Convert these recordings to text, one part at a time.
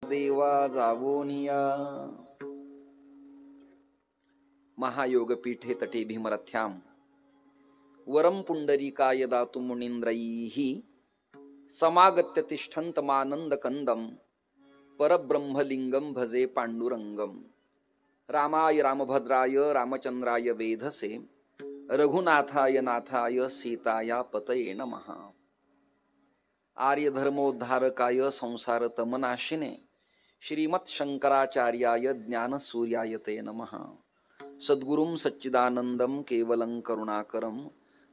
देवा जावोनिया महायोगपीठे तटे भीमरथ्यां वरम पुंडरीकाय दातु मुनींद्रैः समागत्य तिष्ठन्तमानन्दकन्दं परब्रह्मलिंगं भजे पांडुरंगम। रामाय रामभद्राय रामचंद्राय वेधसे रघुनाथाय नाथाय सीताया पतये नमः। आर्यधर्मोद्धारकाय संसारतमनाशिने श्रीमत्शंकराचार्याय ज्ञानसूर्याय ते नमः। सद्गुरुं सच्चिदानंदं केवलं करुणाकरं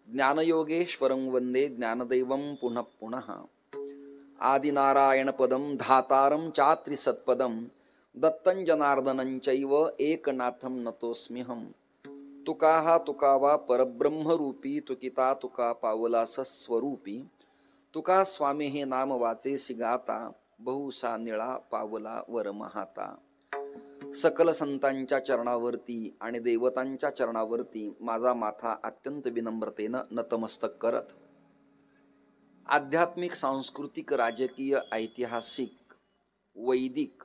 ज्ञानयोगेश्वरं वंदे ज्ञानदैवं पुनः पुनः। आदिनारायणपदं धातारं चात्रिसत्पदं दत्तं जनार्दनं चैव एकनाथं नतोऽस्म्यहं। तुका तुकावा परब्रह्मरूपी तुकिता तुका पावला सस्वरूपी। तुका स्वामी हे नाम वाचेसी गाता बहुसा निळा पावला वरमहाता। सकल संतांच्या चरणावरती आणि देवतांच्या चरणावरती माझा माथा अत्यंत विनम्रतेनं नतमस्तक करत आध्यात्मिक सांस्कृतिक राजकीय ऐतिहासिक वैदिक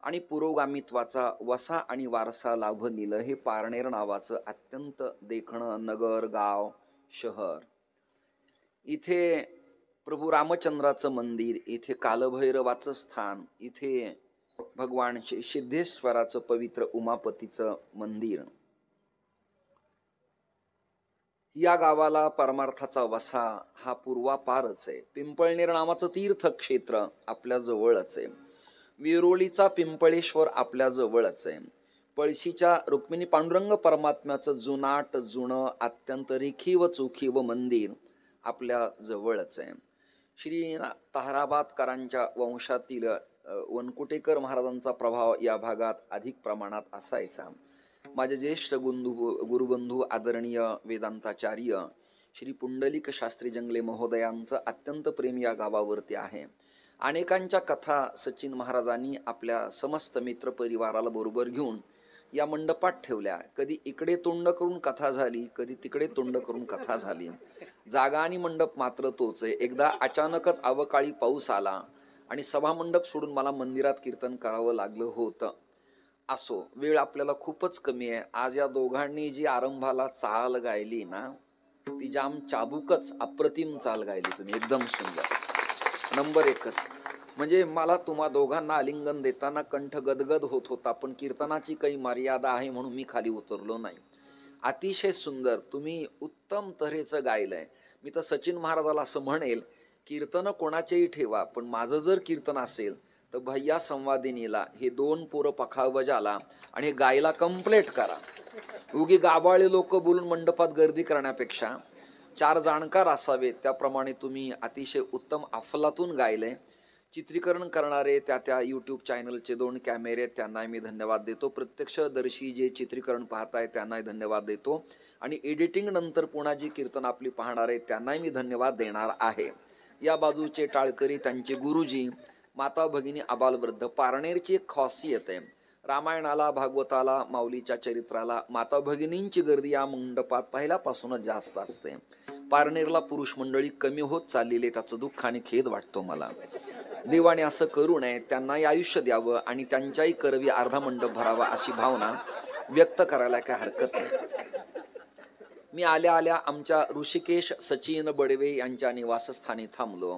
आणि पुरोगामित्वाचा वसा आणि वारसा लाभलेलं हे पारनेर नावाचं अत्यंत देखणं नगर गाव शहर। इथे प्रभू रामचंद्राचं मंदिर, इथे कालभैरवाचं स्थान, इथे भगवान सिद्धेश्वराचं पवित्र उमापतीचं मंदिर। या गावाला परमार्थाचा वसा हा पूर्वापारच आहे। पिंपळनेर नावाचं तीर्थक्षेत्र आपल्या जवळच आहे। विरोळीचा पिंपळेश्वर आपल्या जवळच आहे। पळशीच्या रुक्मिणी पांडुरंग परमात्म्याचं जुनाट जुनं अत्यंत रेखीव चोखीव मंदिर आपल्या जवळच आहे। श्री ताहराबादकरांच्या वंशातील वनकुटेकर महाराजांचा प्रभाव या भागात अधिक प्रमाणात असायचा। माझे ज्येष्ठ गुरुबंधू आदरणीय वेदांताचार्य श्री पुंडलिक शास्त्री जंगले महोदयांचं अत्यंत प्रेम या गावावरती आहे। अनेकांच्या कथा सचिन महाराजांनी आपल्या समस्त मित्र परिवाराला बरोबर घेऊन या मंडपात ठेवल्या। कधी इकडे तोंड करून कथा झाली, कधी तिकडे तोंड करून कथा झाली। जागा आणि मंडप मात्र तोच आहे। एकदा अचानकच अवकाळी पाऊस आला आणि सभामंडप सोडून मला मंदिरात कीर्तन करावं लागलं होतं। असो, वेळ आपल्याला खूपच कमी आहे। आज या दोघांनी जी आरंभाला चाल गायली ना, ती जाम चाबूकच अप्रतिम चाल गायली तुम्ही, एकदम सुंदर नंबर एकच। म्हणजे मला तुम्हा दोघांना आलिंगन देताना कंठ गदगद होत होता, पण कीर्तनाची काही मर्यादा आहे म्हणून मी खाली उतरलो नाही। अतिशय सुंदर तुम्ही उत्तम तऱ्हेचं गायलंय। मी तर सचिन महाराजाला असं म्हणेल, कीर्तन कोणाचेही ठेवा, पण माझं जर कीर्तन असेल तर भैया संवादिनीला हे 2 पोरं पखावजाला आणि हे गायला कंप्लीट करा। उगी गाबाळे लोक बोलून मंडपात गर्दी करण्यापेक्षा 4 जाणकार असावेत, त्याप्रमाणे तुम्ही अतिशय उत्तम अफलातून गायले। चित्रीकरण करणारे त्या यूट्यूब चॅनलचे 2 कॅमेरे त्यांना मी धन्यवाद देतो। प्रत्यक्षदर्शी जे चित्रीकरण पाहताय त्यांनाही धन्यवाद देतो आणि एडिटिंग नंतर पुन्हा जी कीर्तन आपली पाहणार आहे त्यांनाही मी धन्यवाद देणार आहे। या बाजूचे टाळकरी, त्यांचे गुरुजी, माता भगिनी, आबालवृद्ध। पारनेरची एक खासियत आहे, रामायणाला भागवताला माऊलीच्या चरित्राला माता भगिनींची गर्दी या मंडपात पहिल्यापासूनच जास्त असते। पारनेरला पुरुष मंडळी कमी होत चाललेले, त्याचं दुःख आणि खेद वाटतो मला। देवाने असं करू नये, त्यांनाही आयुष्य द्यावं आणि त्यांच्याही करवी अर्धा मंडप भरावा अशी भावना व्यक्त करायला काय हरकत नाही। मी आल्या आल्या आमच्या ऋषिकेश सचिन बडवे यांच्या निवासस्थानी थांबलो।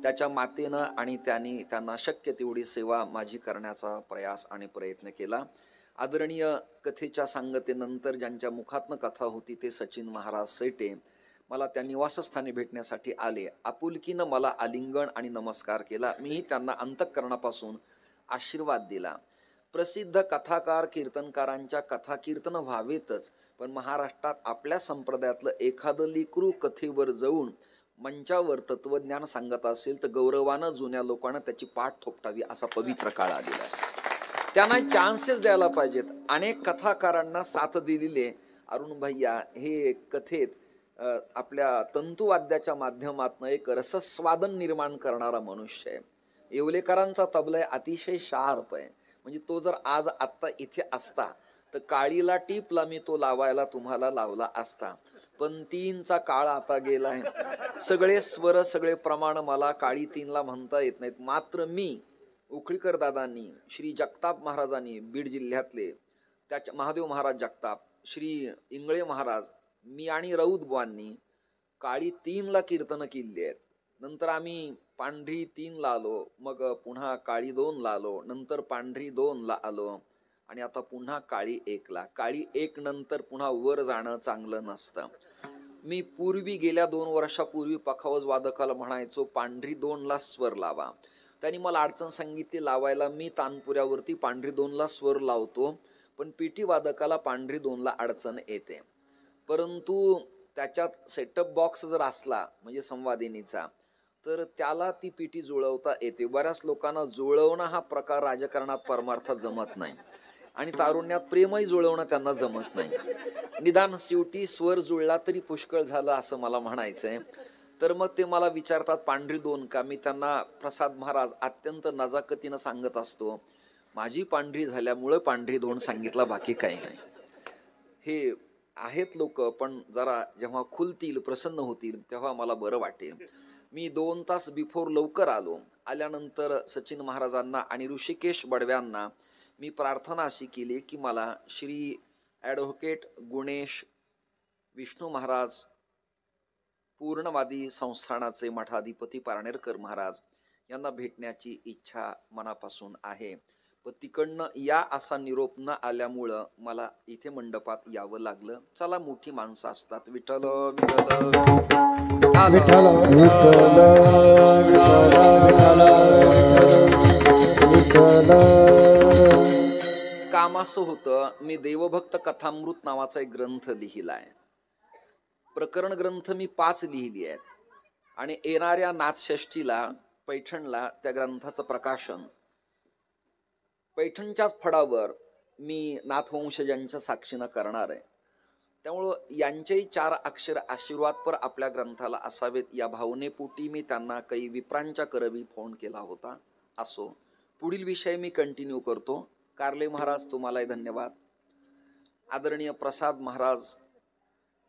त्याच्या मातेनं आणि त्यांना शक्य तेवढी सेवा माझी करण्याचा प्रयास आणि प्रयत्न केला। आदरणीय कथेच्या सांगतेनंतर ज्यांच्या मुखातनं कथा होती ते सचिन महाराज सेटे मला त्या निवासस्थानी भेटण्यासाठी आले। आपुलकीनं मला आलिंगन आणि नमस्कार केला। मीही त्यांना अंतःकरणापासून आशीर्वाद दिला। प्रसिद्ध कथाकार कीर्तनकारांच्या कथा कीर्तन व्हावेतच, पण महाराष्ट्रात आपल्या संप्रदायातलं एखादं लेकरू कथेवर जाऊन मंचावर तत्वज्ञान सांगत असेल तर गौरवानं जुन्या लोकांना त्याची पाठ थोपटावी असा पवित्र काळ आलेला आहे। त्यांना चान्सेस द्यायला पाहिजेत। अनेक कथाकारांना साथ दिलेले अरुण भैया हे कथेत आपल्या तंतुवाद्याच्या माध्यमातून एक रसस्वादन निर्माण करणारा मनुष्य आहे। येवलेकरांचा तबला अतिशय शार्प आहे, म्हणजे तो जर आज आत्ता इथे असता तर काळीला टीपला मी तो लावायला तुम्हाला लावला असता, पण 3चा काळ आता गेलाय। सगळे स्वर सगळे प्रमाण मला काळी 3ला म्हणता येत नाहीत, मात्र मी उखळीकर दादांनी, श्री जगताप महाराजांनी बीड जिल्ह्यातले, त्याच्या महादेव महाराज जगताप, श्री इंगळे महाराज, मी आणि राऊत बुवांनी काळी 3ला कीर्तनं केली आहेत. नंतर आम्ही पांढरी 3ला आलो, मग पुन्हा काळी 2ला आलो, नंतर पांढरी 2ला आलो आणि आता पुन्हा काळी 1ला. काळी 1 नंतर पुन्हा वर जाणं चांगलं नसतं. मी पूर्वी गेल्या 2 वर्षापूर्वी पखावज वादकाला म्हणायचो पांढरी 2ला स्वर लावा. त्यांनी मला अडचण सांगितली लावायला. मी तानपुऱ्यावरती पांढरी 2ला स्वर लावतो, पण पेटी वादकाला पांढरी 2ला अडचण येते. परंतु त्याच्यात सेटअप बॉक्स जर असला म्हणजे संवादिनीचा, तर त्याला ती पेटी जुळवता येते. बऱ्याच लोकांना जुळवणं हा प्रकार राजकारणात परमार्थात जमत नाही आणि तारुण्यात प्रेमही जुळवणं त्यांना जमत नाही. निदान शेवटी स्वर जुळला तरी पुष्कळ झालं असं मला म्हणायचंय. तर मग ते मला विचारतात पांढरी 2 का? मी त्यांना प्रसाद महाराज अत्यंत नजाकतीनं सांगत असतो, माझी पांढरी झाल्यामुळं पांढरी 2 सांगितला, बाकी काही नाही. हे आहेत लोक, पण जरा जेव्हा खुलतील, प्रसन्न होतील, तेव्हा मला बरं वाटेल. मी 2 तास बिफोर लवकर आलो. आल्यानंतर सचिन महाराजांना आणि ऋषिकेश बडव्यांना मी प्रार्थना अशी केली की मला श्री ॲडव्होकेट गुणेश विष्णू महाराज, पूर्णवादी संस्थानाचे मठाधिपती पारनेरकर महाराज यांना भेटण्याची इच्छा मनापासून आहे. पण तिकडनं या असा निरोप न आल्यामुळं मला इथे मंडपात यावं लागलं. चला, मोठी माणसं असतात. विठ्ठल विठ्ठल विठ्ठल काम असं होतं, मी देवभक्त कथामृत नावाचा एक ग्रंथ लिहिलाय. प्रकरण ग्रंथ मी 5 लिहिली आहेत आणि येणाऱ्या नाथषष्ठीला पैठणला त्या ग्रंथाचं प्रकाशन. पैठणच्याच फडावर मी नाथवंशजांच्या साक्षीनं करणार आहे. त्यामुळं यांचेही 4 अक्षर आशीर्वादपर आपल्या ग्रंथाला असावेत या भावनेपोटी मी त्यांना काही विप्रांच्या करवी फोन केला होता. असो, पुढील विषय मी कंटिन्यू करतो. कारले महाराज तुम्हालाही धन्यवाद. आदरणीय प्रसाद महाराज,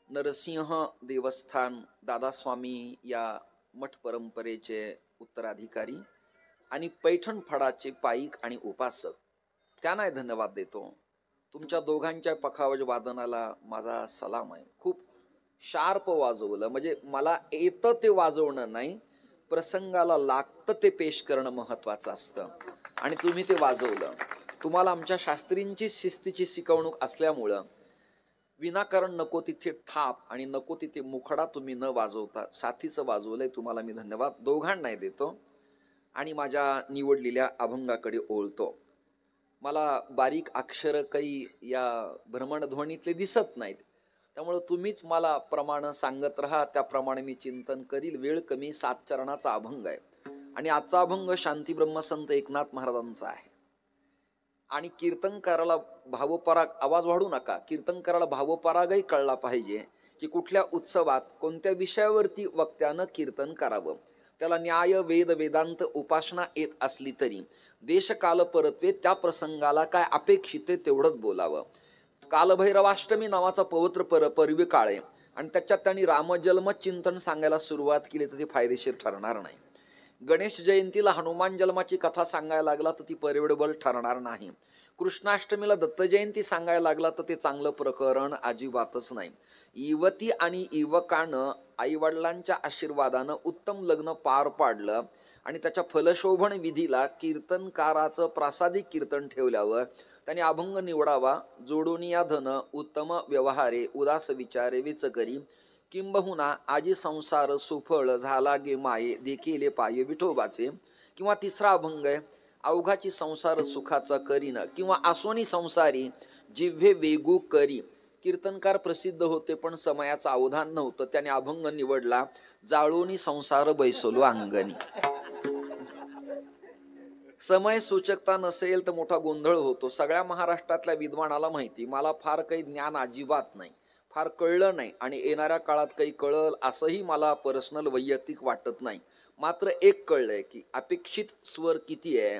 नरसिंह देवस्थान दादास्वामी या मठ परंपरेचे उत्तराधिकारी आणि पैठण फडाचे पाईक आणि उपासक, त्यांनाही धन्यवाद देतो. तुमच्या दोघांच्या पखावज वादनाला माझा सलाम आहे. खूप शार्प वाजवलं, म्हणजे मला येतं ते वाजवणं नाही, प्रसंगाला लागतं ते पेश करणं महत्वाचं असतं आणि तुम्ही ते वाजवलं. तुम्हाला आमच्या शास्त्रींची शिस्तीची शिकवणूक असल्यामुळं विनाकारण नको तिथे थाप आणि नको तिथे मुखडा तुम्ही न वाजवता साथीचं वाजवलंय. तुम्हाला मी धन्यवाद दोघांनाही देतो आणि माझ्या निवडलेल्या अभंगाकडे ओळतो. मला बारीक अक्षर काही या भ्रमणध्वनीतले दिसत नाहीत, त्यामुळं तुम्हीच मला प्रमाण सांगत राहा, त्याप्रमाणे मी चिंतन करील. वेळ कमी, 7 चरणाचा अभंग आहे आणि आजचा अभंग शांती ब्रह्मसंत एकनाथ महाराजांचा आहे. आणि कीर्तनकाराला भावपराग, आवाज वाढू नका, कीर्तनकाराला भावपरागही कळला पाहिजे की कुठल्या उत्सवात कोणत्या विषयावरती वक्त्यानं कीर्तन करावं. त्याला न्याय वेद वेदांत उपासना येत असली तरी देशकाल परत्वे त्या प्रसंगाला काय अपेक्षित आहे तेवढंच बोलावं. कालभैरवाष्टमी नावाचा पवित्र पर्व काळ आहे आणि त्याच्यात त्यांनी रामजन्म चिंतन सांगायला सुरुवात केली तर ती फायदेशीर ठरणार नाही. गणेश जयंतीला हनुमान जन्माची कथा सांगायला लागला तर ती परवडेबल ठरणार नाही. कृष्णाष्टमीला दत्त जयंती सांगायला लागला तर ते चांगलं प्रकरण अजिबातच नाही. युवती आणि युवकानं आईवडिलांच्या आशीर्वादानं उत्तम लग्न पार पाडलं आणि त्याच्या फलशोभन विधीला कीर्तनकाराचं प्रासादिक कीर्तन ठेवल्यावर त्याने अभंग निवडावा. जोडून या धन उत्तम व्यवहारे उदास विचारे विचकरी किंबहुना आजी संसार सुफळ झाला गे माये देखील पाये विठोबाचे. किंवा तिसरा अभंग आहे, अवघाची संसार सुखाचा करीन किंवा आसोनी संसारी जिव्हे वेगू करी. कीर्तनकार प्रसिद्ध होते पण समयाचं अवधान नव्हतं, त्याने अभंग निवडला, जाळोनी संसार बैसलो अंगणी. समय सूचकता नसेल तर मोठा गोंधळ होतो. सगळ्या महाराष्ट्रातल्या विद्वानाला माहिती, मला फार काही ज्ञान अजिबात नाही, फार कळलं नाही आणि येणाऱ्या काळात काही कळल असंही मला पर्सनल वैयक्तिक वाटत नाही. मात्र एक कळलंय की अपेक्षित स्वर किती आहे,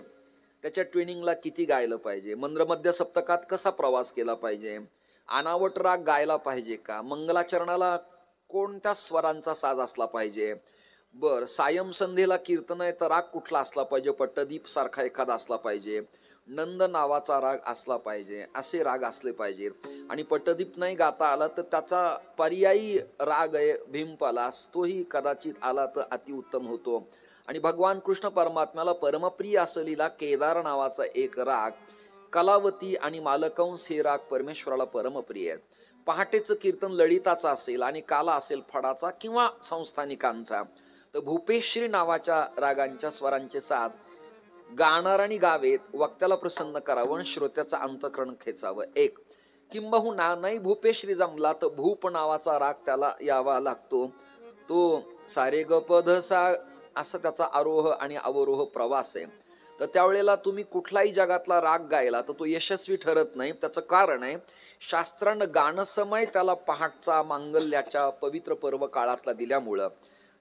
त्याच्या ट्रेनिंगला किती गायलं पाहिजे, मंद्रमध्य सप्तकात कसा प्रवास केला पाहिजे, अनावट राग गायला पाहिजे का, मंगलाचरणाला कोणत्या स्वरांचा साज असला पाहिजे, बर, सायं संध्येला कीर्तन आहे तर राग कुठला असला पाहिजे? पट्टदीप सारखा एखादा असला पाहिजे, नंद नावाचा राग असला पाहिजे, असे राग असले पाहिजेत. आणि पट्टदीप नाही गाता आला तर त्याचा पर्यायी राग आहे भीमपलास, तोही कदाचित आला तर अतिउत्तम होतो. आणि भगवान कृष्ण परमात्म्याला परमप्रिय असलेला केदार नावाचा एक राग, कलावती आणि मालकंस हे राग परमेश्वराला परमप्रिय आहेत. पहाटेचं कीर्तन ललिताचा असेल आणि काला असेल फडाचा किंवा संस्थानिकांचा, तर भूपेश्री नावाच्या रागांच्या स्वरांचे साज गाणाराने गावेत, वक्त्याला प्रसन्न करावं आणि श्रोत्याचं अंतःकरण खेचावं. एक किंबहुना नाही भूपेश्री जमला तर भूप नावाचा राग त्याला यावा लागतो. तो सारे ग प ध सा असा त्याचा आरोह आणि अवरोह प्रवास आहे. तर त्यावेळेला तुम्ही कुठलाही जगातला राग गायला तर तो यशस्वी ठरत नाही. त्याचं कारण आहे, शास्त्रानं गाणं समय त्याला पहाटचा मांगल्याच्या पवित्र पर्व काळातला दिल्यामुळं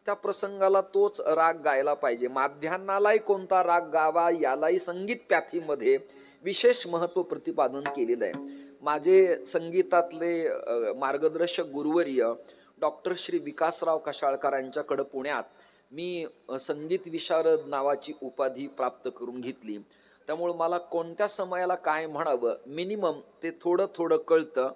त्या प्रसंगाला तोच राग गायला पाहिजे. माध्यान्हालाही कोणता राग गावा यालाही संगीत प्याथीमध्ये विशेष महत्व प्रतिपादन केलेलं आहे. माझे संगीतातले मार्गदर्शक गुरुवर्य डॉक्टर श्री विकासराव कशाळकरांच्याकडे पुण्यात मी संगीत विशारद नावाची उपाधी प्राप्त करून घेतली. त्यामुळे मला कोणत्या समयाला काय म्हणावं मिनिमम ते थोडं थोडं कळतं.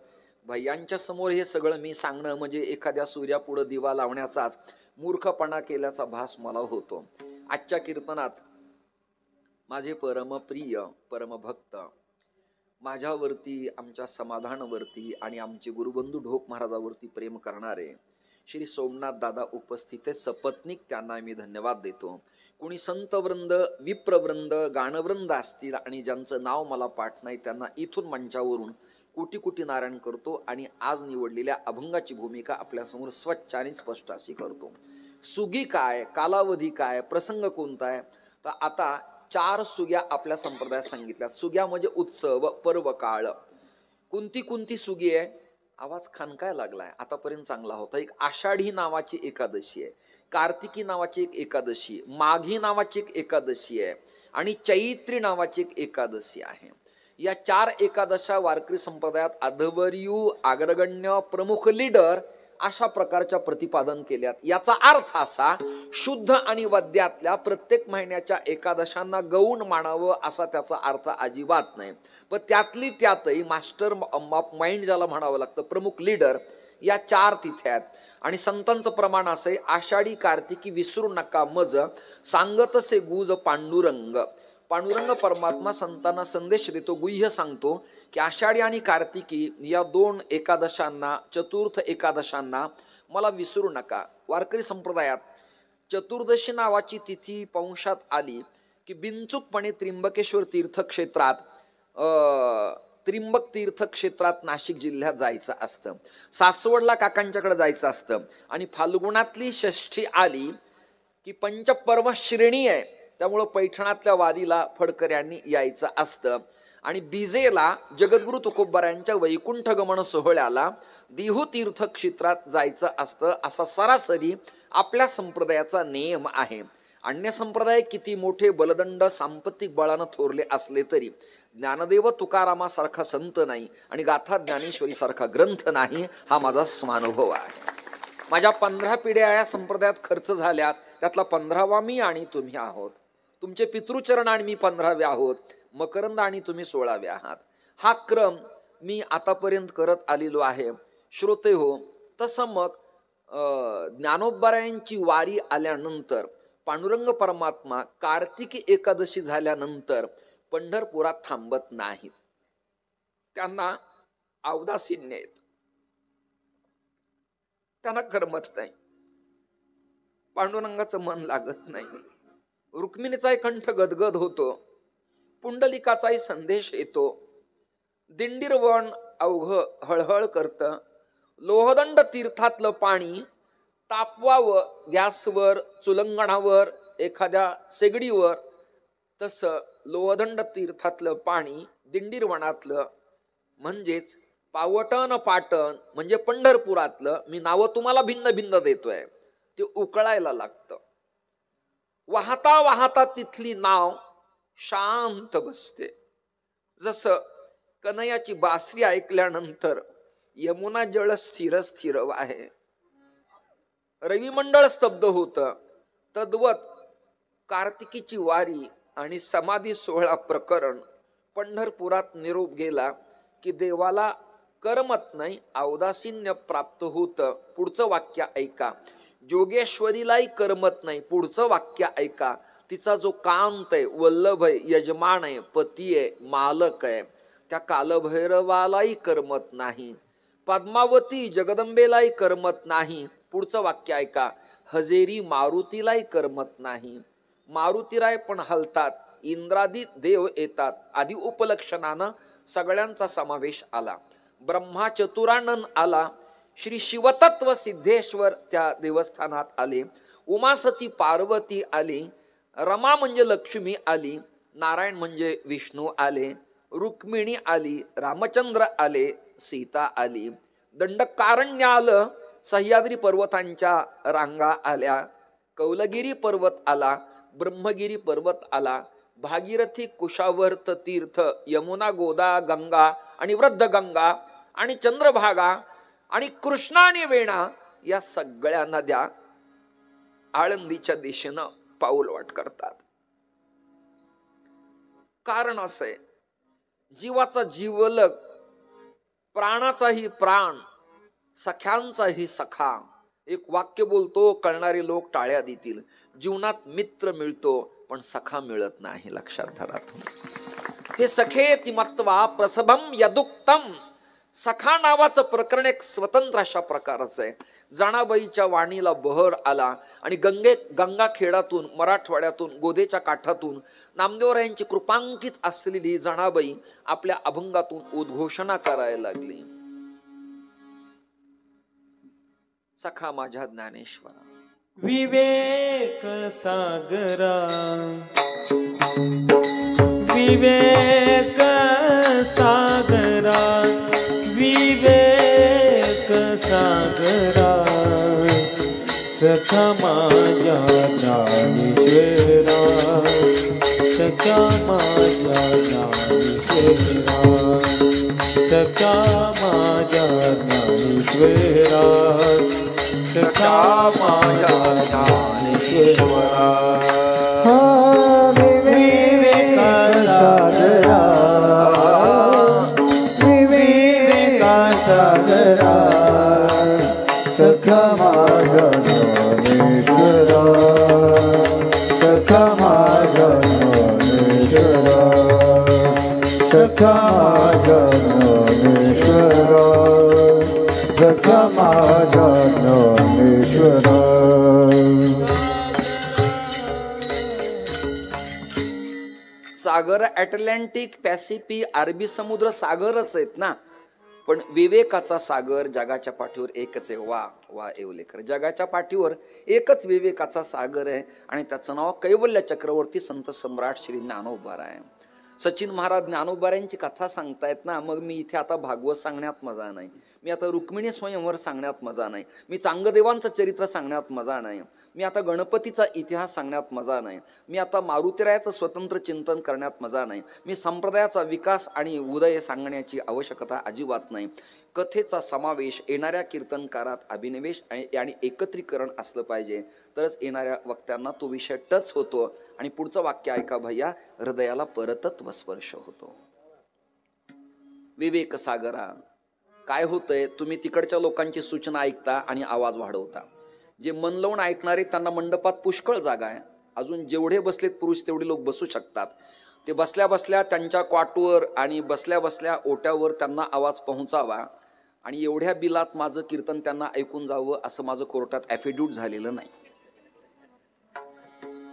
भैयांच्या समोर हे सगळं मी सांगणं म्हणजे एखाद्या सूर्यापुढं दिवा लावण्याचाच मूर्खपणा केल्याचा भास मला होतो. आजच्या कीर्तनात माझे परमप्रिय परमभक्त, माझ्यावरती, आमच्या समाधानावरती आणि आमचे गुरुबंधू ढोक महाराजावरती प्रेम करणारे श्री सोमनाथ दादा उपस्थित आहे. सपत्नीक त्यांना मी धन्यवाद देतो. कोणी संतवृंद, विप्रवृंद, गाणवृंद असतील आणि ज्यांचं नाव मला पाठ नाही त्यांना इथून मंचावरून कोटी कोटी नारायण करतो आणि आज निवडलेल्या अभंगाची भूमिका आपल्यासमोर स्वच्छ आणि स्पष्ट अशी करतो. सुगी काय, कालावधी काय, प्रसंग कोणता आहे? तर आता 4 सुग्या आपल्या संप्रदायात सांगितल्यात. सुग्या म्हणजे उत्सव, पर्व काळ. कोणती कोणती सुगी आहे? आवाज खानकाय लागलाय, आतापर्यंत चांगला होता. एक आषाढी नावाची एकादशी आहे, कार्तिकी नावाची एक एकादशी, माघी नावाची एक एकादशी आहे आणि चैत्री नावाची एक एकादशी आहे. या 4 एकादशा वारकरी संप्रदायात अध्वर्यू, अग्रगण्य, प्रमुख लीडर अशा प्रकारच्या प्रतिपादन केल्यात. याचा अर्थ असा, शुद्ध आणि वद्यातल्या प्रत्येक महिन्याच्या एकादशांना गौण मानावं असा त्याचा अर्थ अजिबात नाही. पण त्यातली त्यातही मास्टर ऑफ माइंड ज्याला म्हणावं लागतं, प्रमुख लीडर, या 4 तिथे आहेत. आणि संतांचं प्रमाण असं आहे, आषाढी कार्तिकी विसरू नका मज, सांगतसे गुज पांडुरंग. पांडुरंग परमात्मा संतांना संदेश देतो, गुह्य सांगतो की आषाढी आणि कार्तिकी या 2 एकादशांना, चतुर्थ एकादशांना मला विसरू नका. वारकरी संप्रदायात चतुर्दशी नावाची तिथी पंशात आली की बिनचूकपणे त्र्यंबकेश्वर तीर्थक्षेत्रात, त्र्यंबक तीर्थक्षेत्रात नाशिक जिल्ह्यात जायचं असतं. सासवडला काकांच्याकडे जायचं असतं. आणि फाल्गुनातली षष्ठी आली की पंचपर्व श्रेणी आहे, त्यामुळं पैठणातल्या वारीला फडकऱ्यांनी यायचं असतं. आणि बीजेला जगद्गुरु तुकोबारायांच्या वैकुंठ गमन सोहळ्याला देहू तीर्थक्षेत्रात जायचं असतं. असा सरासरी आपल्या संप्रदायाचा नियम आहे. अन्य संप्रदाय किती मोठे बलदंड सांपत्तिक बळानं थोरले असले तरी ज्ञानदेव तुकारामासारखा संत नाही आणि गाथा ज्ञानेश्वरी सारखा ग्रंथ नाही, हा माझा स्वानुभव आहे. माझ्या 15 पिढ्या या संप्रदायात खर्च झाल्यात, त्यातला 15वा मी आणि तुम्ही आहोत. तुमचे पितृचरण आणि मी 15वे आहोत, मकरंद आणि तुम्ही 16वे आहात. हा क्रम मी आतापर्यंत करत आलेलो आहे. श्रोते हो, तसं मग ज्ञानोबारायांची वारी आल्यानंतर पांडुरंग परमात्मा कार्तिकी एकादशी झाल्यानंतर पंढरपुरात थांबत नाहीत. त्यांना अवदासीन्य आहेत, त्यांना करमत नाही, पांडुरंगाचं मन लागत नाही. रुक्मिणीचाही कंठ गदगद होतो, पुंडलिकाचाही संदेश येतो. दिंडीरवण अवघ हळहळ करतं. लोहदंड तीर्थातलं पाणी तापवावं गॅसवर, चुलंगणावर, एखाद्या शेगडीवर, तसं लोहदंड तीर्थातलं पाणी दिंडीरवनातलं म्हणजेच पावटण पाटण म्हणजे पंढरपुरातलं, मी नावं तुम्हाला भिन्न भिन्न देतोय, ते उकळायला लागतं. वाहता वाहता तिथली नाव शांत बसते. जसं कन्हैयाची बासरी ऐकल्यानंतर यमुना जळ स्थिर स्थिर आहे, रविमंडळ स्तब्ध होतं. तद्वत कार्तिकीची वारी आणि समाधी सोहळा प्रकरण पंढरपुरात निरोप गेला की देवाला करमत नाही, औदासीन्य प्राप्त होतं. पुढचं वाक्य ऐका. जोगेश्वरीलाही करमत नाही, पुढचं वाक्य ऐका. तिचा जो कांत आहे, वल्लभ आहे, यजमान आहे, पती आहे, मालक आहे, त्या कालभैरवालाही करमत नाही. पद्मावती जगदंबेलाही करमत नाही, पुढचं वाक्य ऐका. हजेरी मारुतीलाही करमत नाही. मारुतीराय पण हलतात, इंद्रादी देव येतात, आदी उपलक्षणानं सगळ्यांचा समावेश आला. ब्रह्मा चतुरानन आला, श्री शिवतत्व सिद्धेश्वर त्या देवस्थानात आले, उमासती पार्वती आली, रमा म्हणजे लक्ष्मी आली, नारायण म्हणजे विष्णू आले, रुक्मिणी आली, रामचंद्र आले, सीता आली, दंडकारण्य आलं, सह्याद्री पर्वतांच्या रांगा आल्या, कौलगिरी पर्वत आला, ब्रह्मगिरी पर्वत आला, भागीरथी कुशावर्त तीर्थ, यमुना गोदा गंगा आणि वृद्ध गंगा आणि चंद्रभागा आणि कृष्णा आणि वेणा या सगळ्या नद्या आळंदीच्या दिशेनं पाऊलवाट करतात. कारण असं आहे, जीवाचा जीवलग, प्राणाचाही प्राण, सख्यांचाही सखा. एक वाक्य बोलतो, कळणारे लोक टाळ्या देतील. जीवनात मित्र मिळतो पण सखा मिळत नाही, लक्षात धरा. हे सखे तिमत्वा प्रसभम यदुक्तम. सखा नावाचं प्रकरण एक स्वतंत्र अशा प्रकारचं आहे. जणाबाईच्या वाणीला बहर आला आणि गंगाखेडातून, मराठवाड्यातून, गोदेच्या काठातून नामदेवरायांची कृपांकित असलेली जणाबाई आपल्या अभंगातून उद्घोषणा करायला लागली. सखा माझ्या ज्ञानेश्वरा, विवेक सागरा, विवेक सागरा, विवेक सागरा, सखा माझ्या ज्ञानेश्वरा, सखा माझ्या ज्ञानेश्वरा, सखा माझ्या ज्ञानेश्वरा, सखा माझ्या ज्ञानेश्वरा. विवेक सागरा, विवेक सागरा, सखा माझ्या ज्ञानेश्वरा, सखा माझ्या ज्ञानेश्वरा, सखा माझ्या ज्ञानेश्वरा, सखा माझ्या ज्ञानेश्वरा. सागर अटलांटिक, पॅसिफिक, अरबी समुद्र सागरच आहेत ना, पण विवेकाचा सागर जगाच्या पाठीवर एकच आहे. वा वा येवलेकर, जगाच्या पाठीवर एकच विवेकाचा सागर आहे आणि त्याचं नाव कैवल्य चक्रवर्ती संत सम्राट श्री ज्ञानोबा आहे. सचिन महाराज ज्ञानोबाऱ्यांची कथा सांगतायत ना, मग मी इथे आता भागवत सांगण्यात मजा नाही, मी आता रुक्मिणी स्वयंवर सांगण्यात मजा नाही, मी चांगदेवांचं चरित्र सांगण्यात मजा नाही, मी आता गणपतीचा इतिहास सांगण्यात मजा नाही, मी आता मारुतीरायाचं स्वतंत्र चिंतन करण्यात मजा नाही, मी संप्रदायाचा विकास आणि उदय सांगण्याची आवश्यकता अजिबात नाही. कथेचा समावेश, येणाऱ्या कीर्तनकारात अभिनिवेश आणि एकत्रीकरण असलं पाहिजे, तरच येणाऱ्या वक्त्यांना तो विषय टच होतो आणि पुढचं वाक्य ऐका भैया, हृदयाला परतत्व स्पर्श होतो. विवेक सागरा. काय होतंय, तुम्ही तिकडच्या लोकांची सूचना ऐकता आणि आवाज वाढवता. जे मन लावून ऐकणारे त्यांना मंडपात पुष्कळ जागा आहे, अजून जेवढे बसलेत पुरुष तेवढे लोक बसू शकतात. ते बसल्या बसल्या त्यांच्या क्वाटवर आणि बसल्या बसल्या ओट्यावर त्यांना आवाज पोहोचावा आणि एवढ्या बिलात माझं कीर्तन त्यांना ऐकून जावं असं माझं कोर्टात ॲफिड्यूट झालेलं नाही.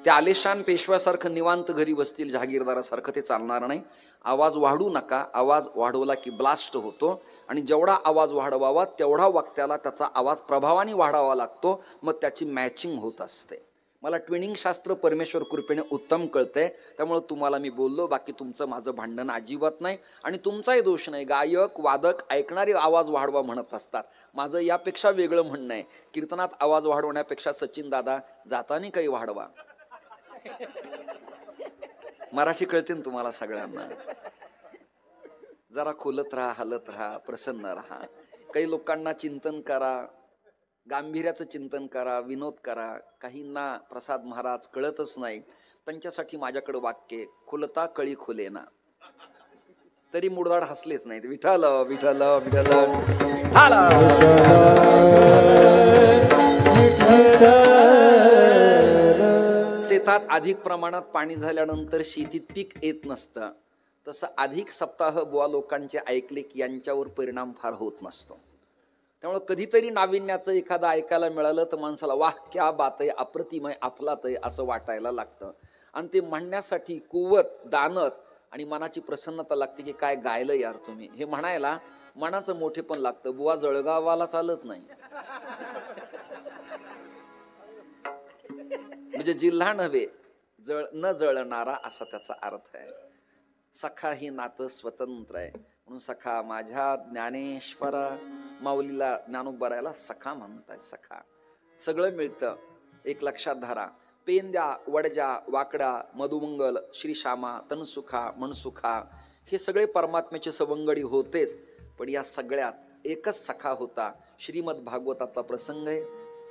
ते आलेशान पेशव्यासारखं निवांत घरी बसतील, जहागीरदारासारखं ते चालणार नाही. आवाज वाढवू नका. आवाज वाढवला की ब्लास्ट होतो आणि जेवढा आवाज वाढवावा तेवढा वक्त्याला त्याचा आवाज प्रभावाने वाढावा लागतो, मग त्याची मॅचिंग होत असते. मला ट्विनिंग शास्त्र परमेश्वर कृपेने उत्तम कळतंय, त्यामुळे तुम्हाला मी बोललो. बाकी तुमचं माझं भांडण अजिबात नाही आणि तुमचाही दोष नाही. गायक वादक ऐकणारे आवाज वाढवा म्हणत असतात, माझं यापेक्षा वेगळं म्हणणं आहे. कीर्तनात आवाज वाढवण्यापेक्षा सचिन दादा जाताना काही वाढवा. मराठी कळते ना तुम्हाला सगळ्यांना. जरा खोलत राहा, हलत राहा, प्रसन्न राहा. काही लोकांना चिंतन करा, गांभीर्याचं चिंतन करा, विनोद करा. काहींना प्रसाद महाराज कळतच नाही, त्यांच्यासाठी माझ्याकडे वाक्य, खुलता कळी खुलेना. तरी मुडदाड हसलेच नाहीत. विठ्ठल विठ्ठल विठ्ठल हाला. शेतात अधिक प्रमाणात पाणी झाल्यानंतर शेतीत पीक येत नसतं, तसं अधिक सप्ताह बुवा लोकांचे ऐकले की यांच्यावर परिणाम फार होत नसतो. त्यामुळे कधीतरी नाविन्याचं एखादं ऐकायला मिळालं तर माणसाला वाह क्या बात आहे, अप्रतिम आहे, अफलात आहे असं वाटायला लागतं. आणि ते म्हणण्यासाठी कुवत, दानत आणि मनाची प्रसन्नता लागते की काय गायलं यार तुम्ही. हे म्हणायला मनाचं मोठे पण लागतं. बुवा जळगावाला चालत नाही, म्हणजे जिल्हा नव्हे, न जळणारा असा त्याचा अर्थ आहे. सखा ही नातं स्वतंत्र आहे, म्हणून सखा माझ्या ज्ञानेश्वरा माऊलीला ज्ञानोबरायला सखा म्हणतात. सखा सगळं मिळतं. एक लक्षात धरा, पेंद्या, वडजा, वाकडा, मधुमंगल, श्रीश्यामा, तनसुखा, मनसुखा हे सगळे परमात्म्याचे सवंगडी होतेच, पण या सगळ्यात एकच सखा होता. श्रीमद भागवतातला प्रसंग आहे,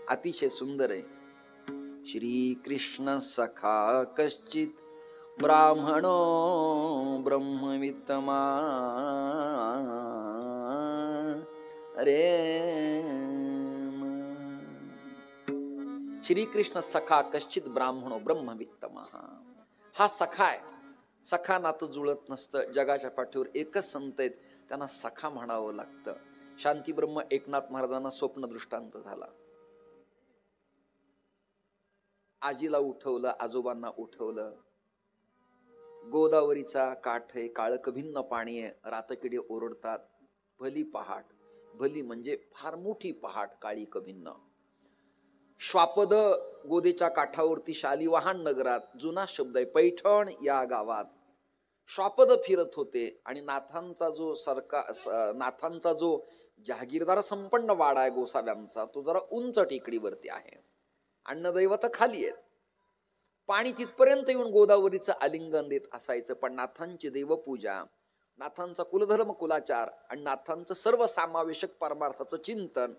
अतिशय सुंदर आहे. श्री कृष्ण सखा कश्चित ब्राह्मणो ब्रह्मवित्तमा रे. श्रीकृष्ण सखा कश्चित ब्राह्मणो ब्रह्मवित्तमा. हा सखा आहे. सखा नातं जुळत नसतं. जगाच्या पाठीवर एकच संत आहेत, त्यांना सखा म्हणावं लागतं. शांतीब्रह्म एकनाथ महाराजांना स्वप्न दृष्टांत झाला. आजीला उठवलं, आजोबांना उठवलं. गोदावरीचा काठ आहे, काळकभिन्न पाणी आहे, रातकिडे ओरडतात. भली पहाट, भली म्हणजे फार मोठी पहाट, काळी कभिन्न. श्वापद गोदेच्या काठावरती शालिवाहन नगरात जुना शब्द आहे, पैठण या गावात श्वापद फिरत होते. आणि नाथांचा जो जहागीरदार संपन्न वाडा आहे गोसाव्यांचा, तो जरा उंच टेकडीवरती आहे. अन्नदैवत खाली आहेत. पाणी तिथपर्यंत येऊन गोदावरीचं आलिंगन देत असायचं. पण नाथांची देवपूजा, नाथांचा कुलधर्म कुलाचार आणि नाथांचं सर्वसामावेशक परमार्थाचं चिंतन,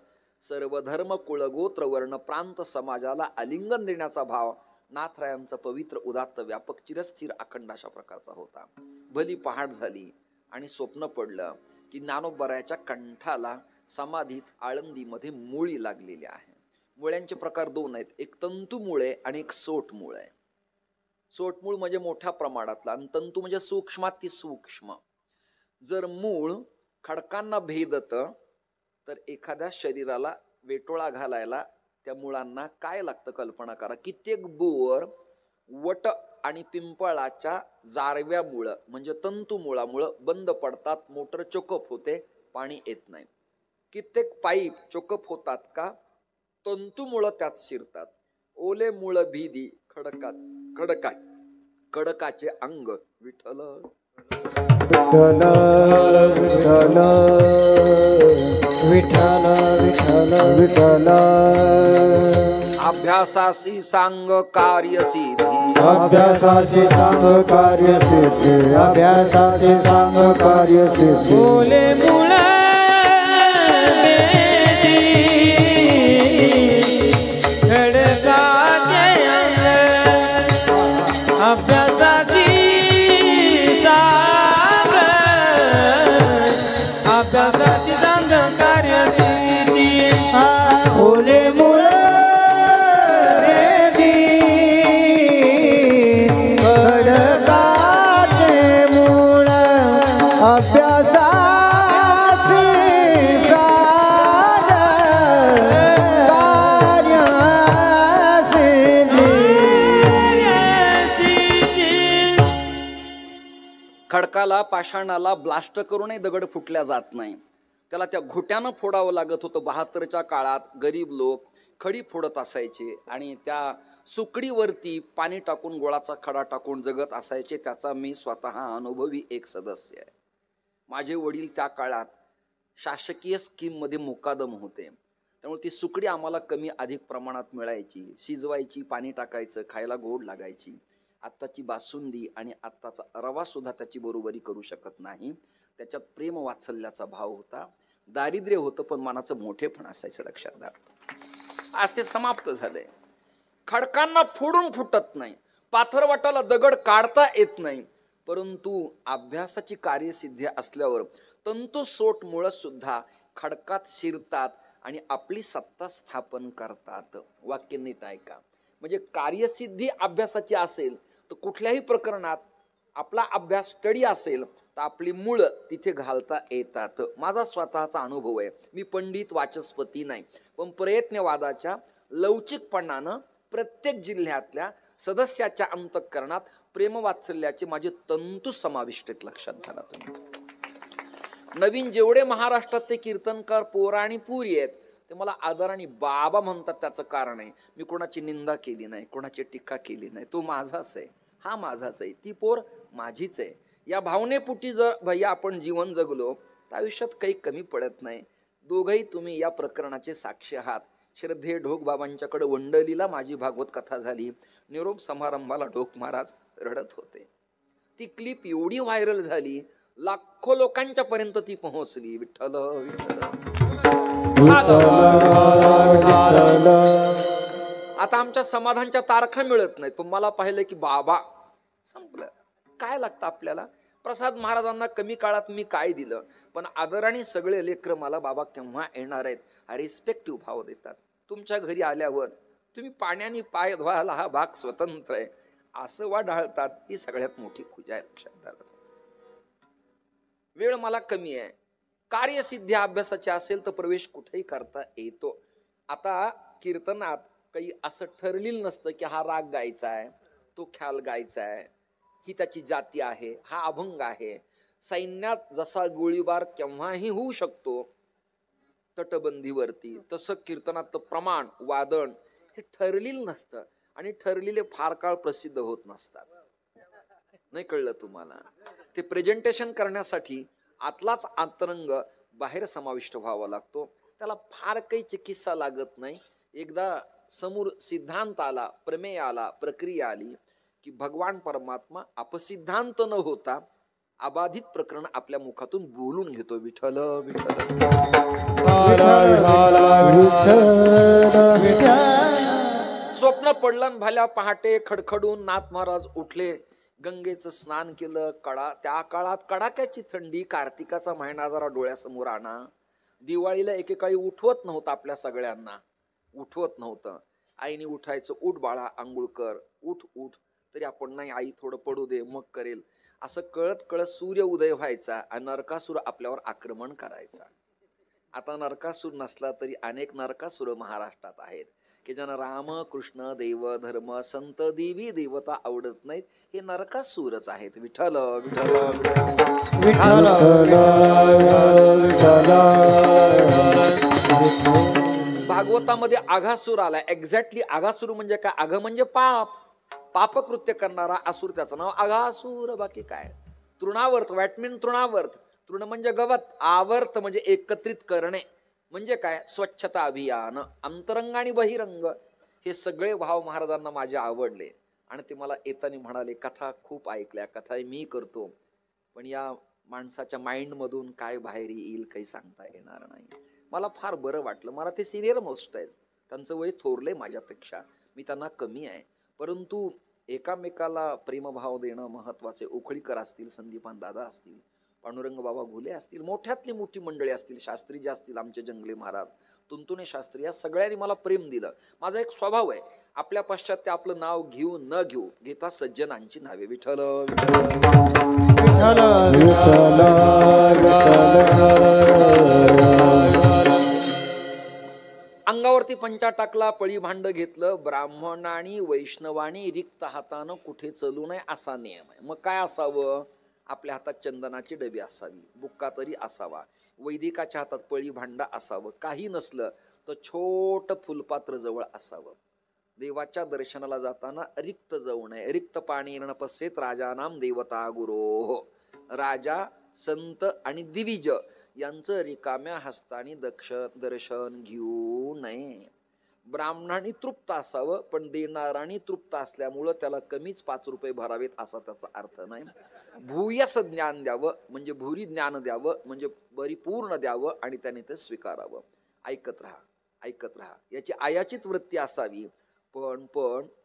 सर्व धर्म कुळ गोत्र वर्ण प्रांत समाजाला आलिंगन देण्याचा भाव नाथरायांचा पवित्र उदात्त व्यापक चिरस्थिर अखंड अशा प्रकारचा होता. भली पहाट झाली आणि स्वप्न पडलं की ज्ञानोबरायाच्या कंठाला समाधीत आळंदीमध्ये मुळी लागलेली आहे. मुळ्यांचे प्रकार दोन आहेत, एक तंतुमुळे आणि एक सोटमूळ आहे. सोटमूळ म्हणजे मोठ्या प्रमाणातला आणि तंतू म्हणजे सूक्ष्माती सूक्ष्म. जर मूळ खडकांना भेदत तर एखाद्या शरीराला वेटोळा घालायला त्या मुळांना काय लागतं कल्पना करा. कित्येक बोर वट आणि पिंपळाच्या जारव्यामुळं म्हणजे तंतुमुळामुळं बंद पडतात, मोटर चोकअप होते, पाणी येत नाही. कित्येक पाईप चोकअप होतात का, तंतुमुळं त्यात शिरतात. ओले मुळ भीदी खडकाचे अंग. विठ्ठल विठ्ठल विठ्ठल विठ्ठल विठ्ठल विठ्ठल. अभ्यासासी सांग कार्य सिद्धी, अभ्यासासी सांग कार्य सिद्धी, अभ्यासासी सांग कार्य सिद्धी. ओले मुळ खडकाला पाषाणाला ब्लास्ट करूनही दगड फुटल्या जात नाही. त्याला त्या घोट्यानं फोडावं लागत होतं. 72च्या काळात गरीब लोक खडी फोडत असायचे आणि त्या सुकडीवरती पाणी टाकून गोळाचा खडा टाकून जगत असायचे. त्याचा मी स्वतः अनुभवी एक सदस्य आहे. माझे वडील त्या काळात शासकीय स्कीममध्ये मुकादम होते, त्यामुळे ती सुकडी आम्हाला कमी अधिक प्रमाणात मिळायची. शिजवायची, पाणी टाकायचं, खायला गोड लागायची. आत्ताची बासुंदी आणि आत्ताचा रवा सुद्धा त्याची बरोबरी करू शकत नाही. त्याच्यात प्रेम वात्सल्याचा भाव होता. दारिद्र्य होतं पण मनाचं मोठेपण असायचं, लक्षात द्या. आज ते समाप्त झालंय. खडकांना फोडून फुटत नाही, पाथरवाटाला दगड काढता येत नाही, परंतु अभ्यासाची कार्यसिद्धी असल्यावर तंतुसोट मुळं सुद्धा खडकात शिरतात आणि आपली सत्ता स्थापन करतात. वाक्य नीट ऐका. म्हणजे कार्यसिद्धी अभ्यासाची असेल तर कुठल्याही प्रकरणात आपला अभ्यास स्टडी असेल तर आपली मुळं तिथे घालता येतात. माझा स्वतःचा अनुभव आहे. मी पंडित वाचस्पती नाही, पण प्रयत्नवादाच्या लवचिकपणानं प्रत्येक जिल्ह्यातल्या सदस्याच्या अंतःकरणात प्रेमवात्सल्याचे माझे तंतू समाविष्ट आहेत, लक्षात घ्या तुम्ही. नवीन जेवढे महाराष्ट्रात ते कीर्तनकार पोर आणि पुरी आहेत ते मला आदराने बाबा म्हणतात. त्याचं कारण आहे, मी कोणाची निंदा केली नाही, कोणाची टीका केली नाही. तो माझाच आहे, हा माझाच आहे, ती पोर माझीच आहे. या भावनेपुटी जर भैया आपण जीवन जगलो तर आयुष्यात काही कमी पडत नाही. दोघंही तुम्ही या प्रकरणाचे साक्षी आहात. श्रद्धेय ढोक बाबांच्याकडे वंडलीला माझी भागवत कथा झाली. निरोप समारंभाला ढोक महाराज रडत होते. ती क्लिप एवढी व्हायरल झाली, लाखो लोकांच्या पर्यंत ती पोहोचली. विठ्ठल विठ्ठल. आता आमच्या समाधानच्या तारखा मिळत नाहीत, पण मला पाहिलं की बाबा संपलं. काय लागतं आपल्याला? प्रसाद महाराजांना कमी काळात मी काय दिलं, पण आदराने सगळे लेकर मला बाबा केव्हा येणार आहेत हा रिस्पेक्टिव्ह भाव देतात. तुमच्या घरी आल्यावर तुम्ही पाण्याने पाय धुवायला हा भाग स्वतंत्र आहे असं वाढाळतात, ही सगळ्यात मोठी पूजा आहे, लक्षात द्या. वेळ मला कमी आहे, कार्यसिद्धी अभ्यासाची असेल तर प्रवेश कुठेही करता येतो. आता कीर्तनात काही असं ठरलेलं नसतं की हा राग गायचा आहे, तो ख्याल गायचा आहे, ही त्याची जाती आहे, हा अभंग आहे. सैन्यात जसा गोळीबार केव्हाही होऊ शकतो तटबंदीवरती, तसं कीर्तनात प्रमाण वादन हे ठरलेलं नसतं आणि ठरलेले फार काळ प्रसिद्ध होत नसतात. नाही कळलं तुम्हाला? ते प्रेझेंटेशन करण्यासाठी आतलाच अंतरंग बाहेर समाविष्ट व्हावा लागतो. त्याला फार काही चिकित्सा लागत नाही. एकदा समोर सिद्धांत आला, प्रमेय आला, प्रक्रिया आली की भगवान परमात्मा अपसिद्धांत न होता अबाधित प्रकरण आपल्या मुखातून बोलून घेतो. विठ्ठल विठ्ठल. स्वप्न पडलं भल्या पहाटे खडखडून नाथ महाराज उठले, गंगेचं स्नान केलं. त्या काळात कडाक्याची थंडी, कार्तिकाचा महिना जरा डोळ्यासमोर आणा. दिवाळीला एकेकाळी उठवत नव्हतं, आपल्या सगळ्यांना उठवत नव्हतं. आईने उठायचं, उठ बाळा आंघोळ कर, उठ उठ. तरी आपण नाही, आई थोडं पडू दे मग करेल. असं कळत कळत सूर्य उदय व्हायचा आणि नरकासूर आपल्यावर आक्रमण करायचा. आता नरकासूर नसला तरी अनेक नरकासूर महाराष्ट्रात आहेत की ज्यांना राम कृष्ण देव धर्म संत देवी देवता आवडत नाहीत. हे नरकासूरच आहेत. विठ्ठल विठ्ठल विठ्ठल. भागवतामध्ये आघासूर आला. एक्झॅक्टली आघासूर म्हणजे काय? आघ म्हणजे पाप, पापकृत्य करणारा असुर, त्याचं नाव आघासूर. बाकी काय? तृणावर्त, वॅटमिन तृणावर्त. तृण म्हणजे गवत, आवर्त म्हणजे एकत्रित करणे. म्हणजे काय? स्वच्छता अभियान. अंतरंग आणि बहिरंग हे सगळे भाव महाराजांना माझे आवडले आणि ते मला येताना म्हणाले, कथा खूप ऐकल्या, कथा मी करतो, पण या माणसाच्या माइंड मधून काय बाहेर येईल काही सांगता येणार नाही. मला फार बरं वाटलं. मला ते सिनियर मोस्ट आहेत, त्यांचं वय थोरलंय माझ्यापेक्षा, मी त्यांना कमी आहे, परंतु एकामेकाला प्रेमभाव देणं महत्वाचे. उखळीकर असतील, संदीपान दादा असतील, पांडुरंग बाबा घुले असतील, मोठ्यातली मोठी मंडळी असतील, शास्त्रीजी असतील, आमचे जंगले महाराज, तुंतुणे शास्त्री, या सगळ्यांनी मला प्रेम दिलं. माझा एक स्वभाव आहे, आपल्या पाश्चात्य आपलं नाव घेऊ न घेऊ घेता सज्जनांची नावे. विठ्ठल अंगावरती पंचा टाकला, पळी भांड घेतलं. ब्राह्मणांनी वैष्णवानी रिक्त हातानं कुठे चलू नये असा नियम आहे. मग काय असावं? आपल्या हातात चंदनाची डबी असावी, बुक्का तरी असावा, वैदिकाच्या हातात पळी भांडा असावं, काही नसलं तर छोट फुलपात्र जवळ असावं. देवाच्या दर्शनाला जाताना रिक्त जाऊ नये. रिक्त पाणी पश्येत राजानाम देवता गुरो. राजा, संत आणि दिविज यांचं रिकाम्या हस्तानी दर्शन घेऊ नये. ब्राह्मणाने तृप्त असावं, पण देणाराने तृप्त असल्यामुळं त्याला कमीच 5 रुपये भरावेत असा त्याचा अर्थ नाही. भूयस ज्ञान द्यावं म्हणजे भूरी ज्ञान द्यावं म्हणजे परिपूर्ण द्यावं आणि त्याने ते स्वीकारावं. ऐकत राहा, ऐकत राहा. याची आयाचित वृत्ती असावी. पण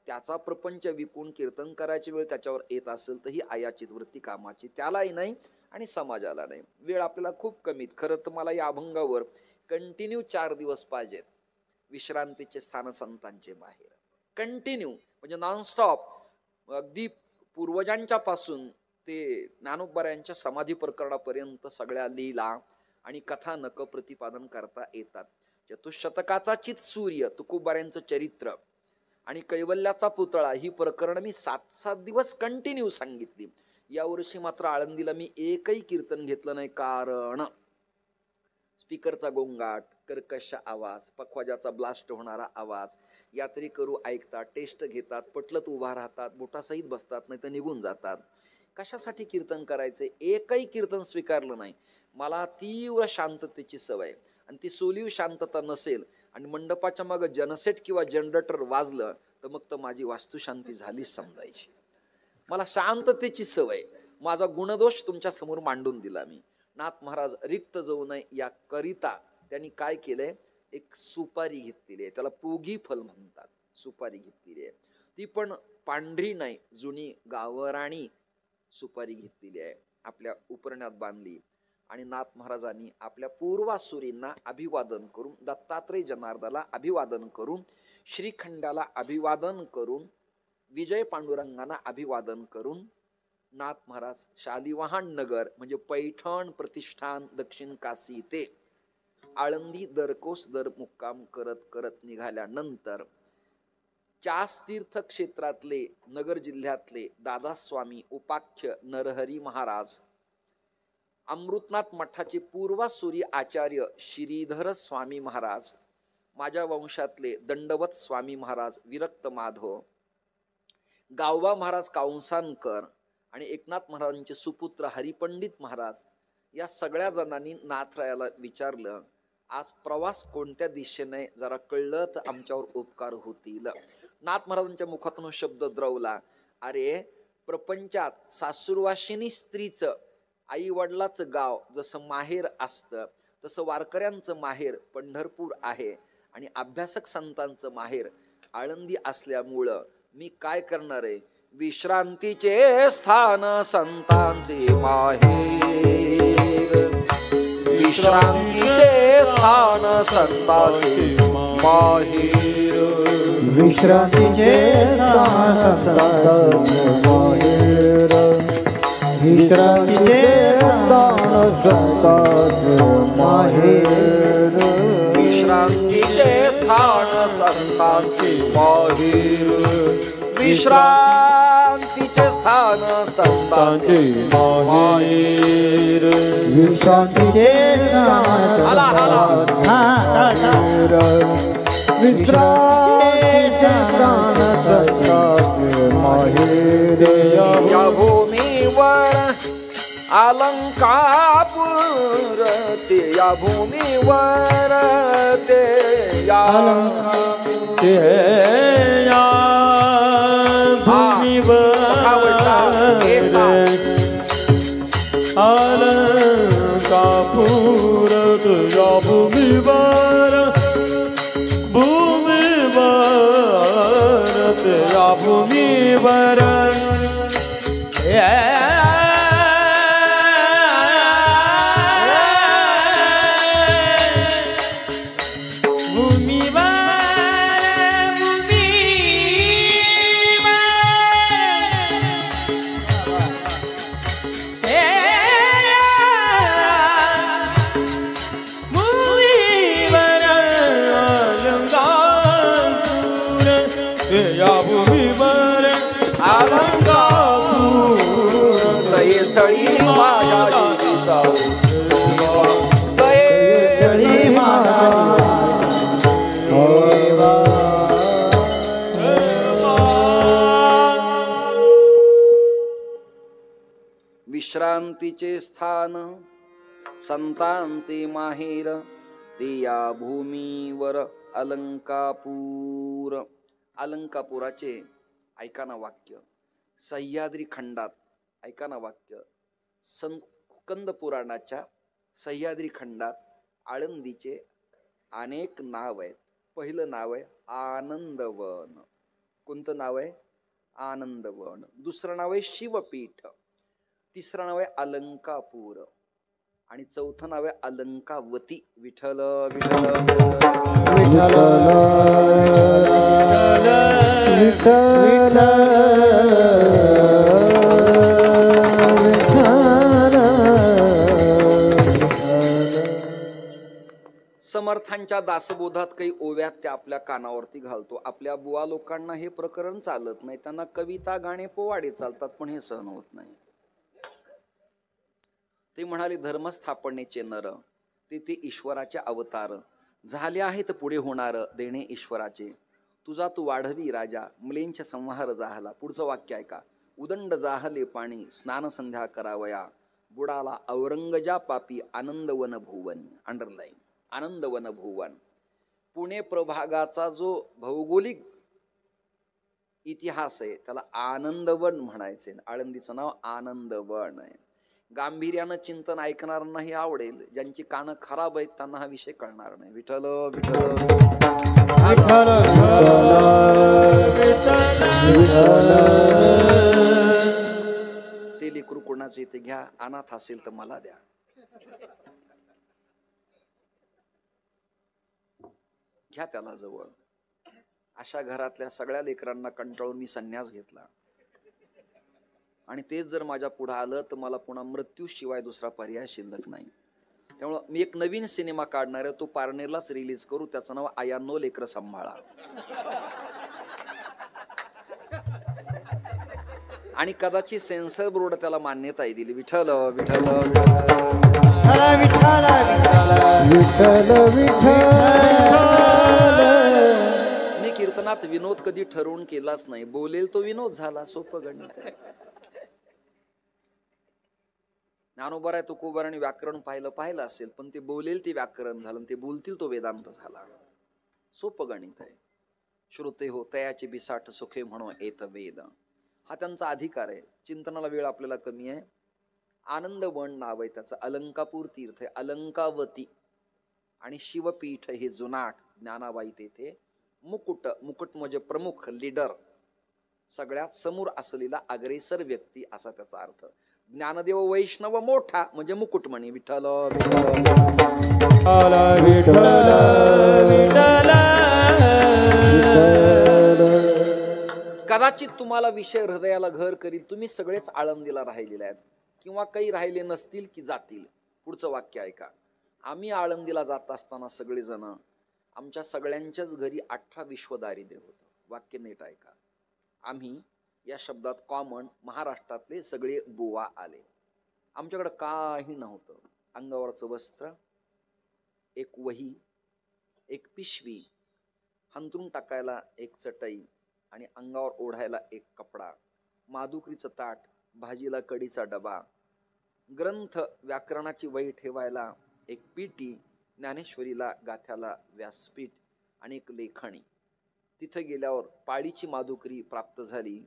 त्याचा प्रपंच विकून कीर्तन करायची वेळ त्याच्यावर येत असेल तर ही आयाचित वृत्ती कामाची त्यालाही नाही आणि समाजाला नाही. वेळ आपल्याला खूप कमीत. खरं तर मला या अभंगावर कंटिन्यू 4 दिवस पाहिजेत. विश्रांतीचे स्थान संतांचे माहेर, कंटिन्यू म्हणजे नॉनस्टॉप, अगदी पूर्वजांच्या पासून ते ज्ञानोबरायांच्या समाधी प्रकरणापर्यंत सगळ्या लीला आणि कथानक प्रतिपादन करता येतात. चतुशतकाचा चित सूर्य, तुकोबाऱ्यांचं चरित्र आणि कैवल्याचा पुतळा ही प्रकरण मी 7-7 दिवस कंटिन्यू सांगितली. यावर्षी मात्र आळंदीला मी एकही कीर्तन घेतलं नाही, कारण स्पीकरचा गोंगाट, कर्कश आवाज, पखवाजाचा ब्लास्ट होणारा आवाज, यात्री करू ऐकतात, टेस्ट घेतात, पटलत उभा राहतात, बोटासहित बसतात, नाही तर निघून जातात. कशासाठी कीर्तन करायचे? एकही कीर्तन स्वीकारलं नाही. मला तीव्र शांततेची सवय, आणि ती सोलीव शांतता नसेल आणि मंडपाच्या मागं जनसेट किंवा जनरेटर वाजलं तर मग तर माझी वास्तुशांती झालीच समजायची. मला शांततेची सवय, माझा गुणदोष तुमच्या समोर मांडून दिला मी. नाथ महाराज रिक्त जाऊ नये या करिता त्यांनी काय केलंय, एक सुपारी घेतलेली आहे, त्याला पोगी फल म्हणतात. सुपारी घेतलेली आहे, ती पण पांढरी नाही, जुनी गावराणी सुपारी घेतलेली आहे, आपल्या उपरण्यात बांधली. आणि नाथ महाराजांनी आपल्या पूर्वासुरींना अभिवादन करून, दत्तात्रय जनार्दनाला अभिवादन करून, श्रीखंडाला अभिवादन करून, विजय पांडुरंगांना अभिवादन करून, नाथ महाराज शालिवाहन नगर म्हणजे पैठण प्रतिष्ठान दक्षिण काशी ते आळंदी दरकोस दर मुक्काम करत करत निघाल्यानंतर चास तीर्थ क्षेत्रातले नगर जिल्ह्यातले दादास्वामी उपाख्य नरहरी महाराज, अमृतनाथ मठाचे पूर्वासुरी आचार्य श्रीधर स्वामी महाराज, माझ्या वंशातले दंडवत स्वामी महाराज विरक्त माधव, गावबा महाराज कांसानकर आणि एकनाथ महाराजांचे सुपुत्र हरिपंडित महाराज, या सगळ्या जणांनी नाथरायाला विचारलं, आज प्रवास कोणत्या दिशेने जरा कळलं तर आमच्यावर उपकार होतील. नाथ महाराजांच्या मुखातून शब्द द्रवला, अरे प्रपंचात सासूरवाशिनी स्त्रीचं आई वडिलाचं गाव जसं माहेर असतं तसं वारकऱ्यांचं माहेर पंढरपूर आहे आणि अभ्यासक संतांचं माहेर आळंदी असल्यामुळं मी काय करणार आहे, विश्रांतीचे स्थान संतांचे माहेर, विश्रांतीचे स्थान संतांचे माहेर, विश्रांतीचे स्थान संतांचे माहेर, विश्रांतीचे स्थान संतांचे माहेर, विश्रांतीचे स्थान संतांचे माहेर, विश्रांतीचे स्थान संतांचे माहेर, विश्रांतीचे स्थान संतांचे माहेर, विश्रांतीचे स्थान संतांचे माहेर. या भूमीवर अलंकापूर ते, या भूमीवर ते, या अलंकापूर तुझ्या भूमीवर, भूमीवर तुझ्या भूमीवर, स्थळी माझ्या जीविता विश्रांतीचे स्थान संतांचे माहेर ते या भूमीवर अलंकापूर. अलंकापुराचे ऐका ना वाक्य. सह्याद्री खंडात ऐका ना वाक्य. स्कंद पुराणाच्या सह्याद्री खंडात आळंदीचे अनेक नाव आहेत. पहिलं नाव आहे आनंदवन. कोणतं नाव आहे? आनंदवन. दुसरं नाव आहे शिवपीठ. तिसरं नाव आहे अलंकापूर आणि चौथं नाव आहे अलंकावती. विठ्ठल विठ्ठल विठ्ठल विठ्ठल समर्थांच्या दासबोधात काही ओव्यात त्या आपल्या कानावरती घालतो. आपल्या बुवा लोकांना हे प्रकरण चालत नाही. त्यांना कविता गाणे पोवाडे चालतात, पण हे सहन होत नाही. ते म्हणाले धर्मस्थापनेचे नर ते ईश्वराचे अवतार झाले आहेत पुढे होणार देणे ईश्वराचे. तुझा तू वाढवी राजा मलेंच्या संहार झाला. पुढचं वाक्य ऐका. उदंड जाहले पाणी स्नान संध्या करावया बुडाला औरंगजा पापी आनंदवन भुवनी. अंडरलाईन. आनंदवन भुवन. पुणे प्रभागाचा जो भौगोलिक इतिहास आहे त्याला आनंदवन म्हणायचे. आळंदीचं नाव आनंदवन आहे. गांभीर्यानं चिंतन ऐकणाऱ्यांना हे आवडेल. ज्यांची कानं खराब आहेत त्यांना हा विषय कळणार नाही. विठ्ठल विठ्ठल ते लेकरू कोणाचे ते घ्या. अनाथ असेल तर मला द्या. घ्या त्याला जवळ. अशा घरातल्या सगळ्या लेकरांना कंटाळून मी संन्यास घेतला आणि तेच जर माझ्या पुढे आलं तर मला पुन्हा मृत्यूशिवाय दुसरा पर्याय शिल्लक नाही. त्यामुळं मी एक नवीन सिनेमा काढणार आहे. तो पारनेरलाच रिलीज करू. त्याचं नाव आयानो लेकर सांभाळा. आणि कदाचित सेन्सर बोर्ड त्याला मान्यता दिली. विठ्ठल विठ्ठल मी कीर्तनात विनोद कधी ठरवून केलाच नाही. बोलेल तो विनोद झाला. सोपं गणित आहे. ज्ञानोबा तुकोबाराने व्याकरण पाहिलं असेल, पण ते बोलेल ते व्याकरण झालं. ते बोलतील तो वेदांत झाला. सोपं गणित आहे. श्रोते हो तयाचे बिसाठ सुखे म्हणो एत वेद. हा त्यांचा अधिकार आहे. चिंतनाला वेळ आपल्याला कमी आहे. आनंदवन नाव आहे त्याचं. अलंकापूर तीर्थ आहे. अलंकावती आणि शिवपीठ हे जुनाट. ज्ञानाबाई तेथे मुकुट. मुकुट म्हणजे प्रमुख, लीडर, सगळ्यात समोर असलेला अग्रेसर व्यक्ती असा त्याचा अर्थ. ज्ञानदेव वैष्णव मोठा म्हणजे मुकुटमणी. विठ्ठल कदाचित तुम्हाला विषय हृदयाला घर करील. तुम्ही सगळेच आळंदीला राहिलेले आहेत किंवा काही राहिले नसतील की जातील. पुढचं वाक्य ऐका. आम्ही आळंदीला जात असताना सगळेजण आमच्या सगळ्यांच्याच घरी 18 विश्व दारिद्र्य होतं. वाक्य नीट ऐका. आम्ही या शब्दात कॉमन महाराष्ट्रातले सगळे बुवा आले. आमच्याकडे काही नव्हतं. अंगावरचं वस्त्र, एक वही, एक पिशवी, हंतरून टाकायला एक चटई आणि अंगावर ओढायला एक कपडा, माधुकरीचं ताट, भाजीला कढीचा डबा, ग्रंथ व्याकरणाची वही ठेवायला एक पेटी, ज्ञानेश्वरीला गाथ्याला व्यासपीठ आणि एक लेखणी. तिथं गेल्यावर पाळीची माधुकरी प्राप्त झाली.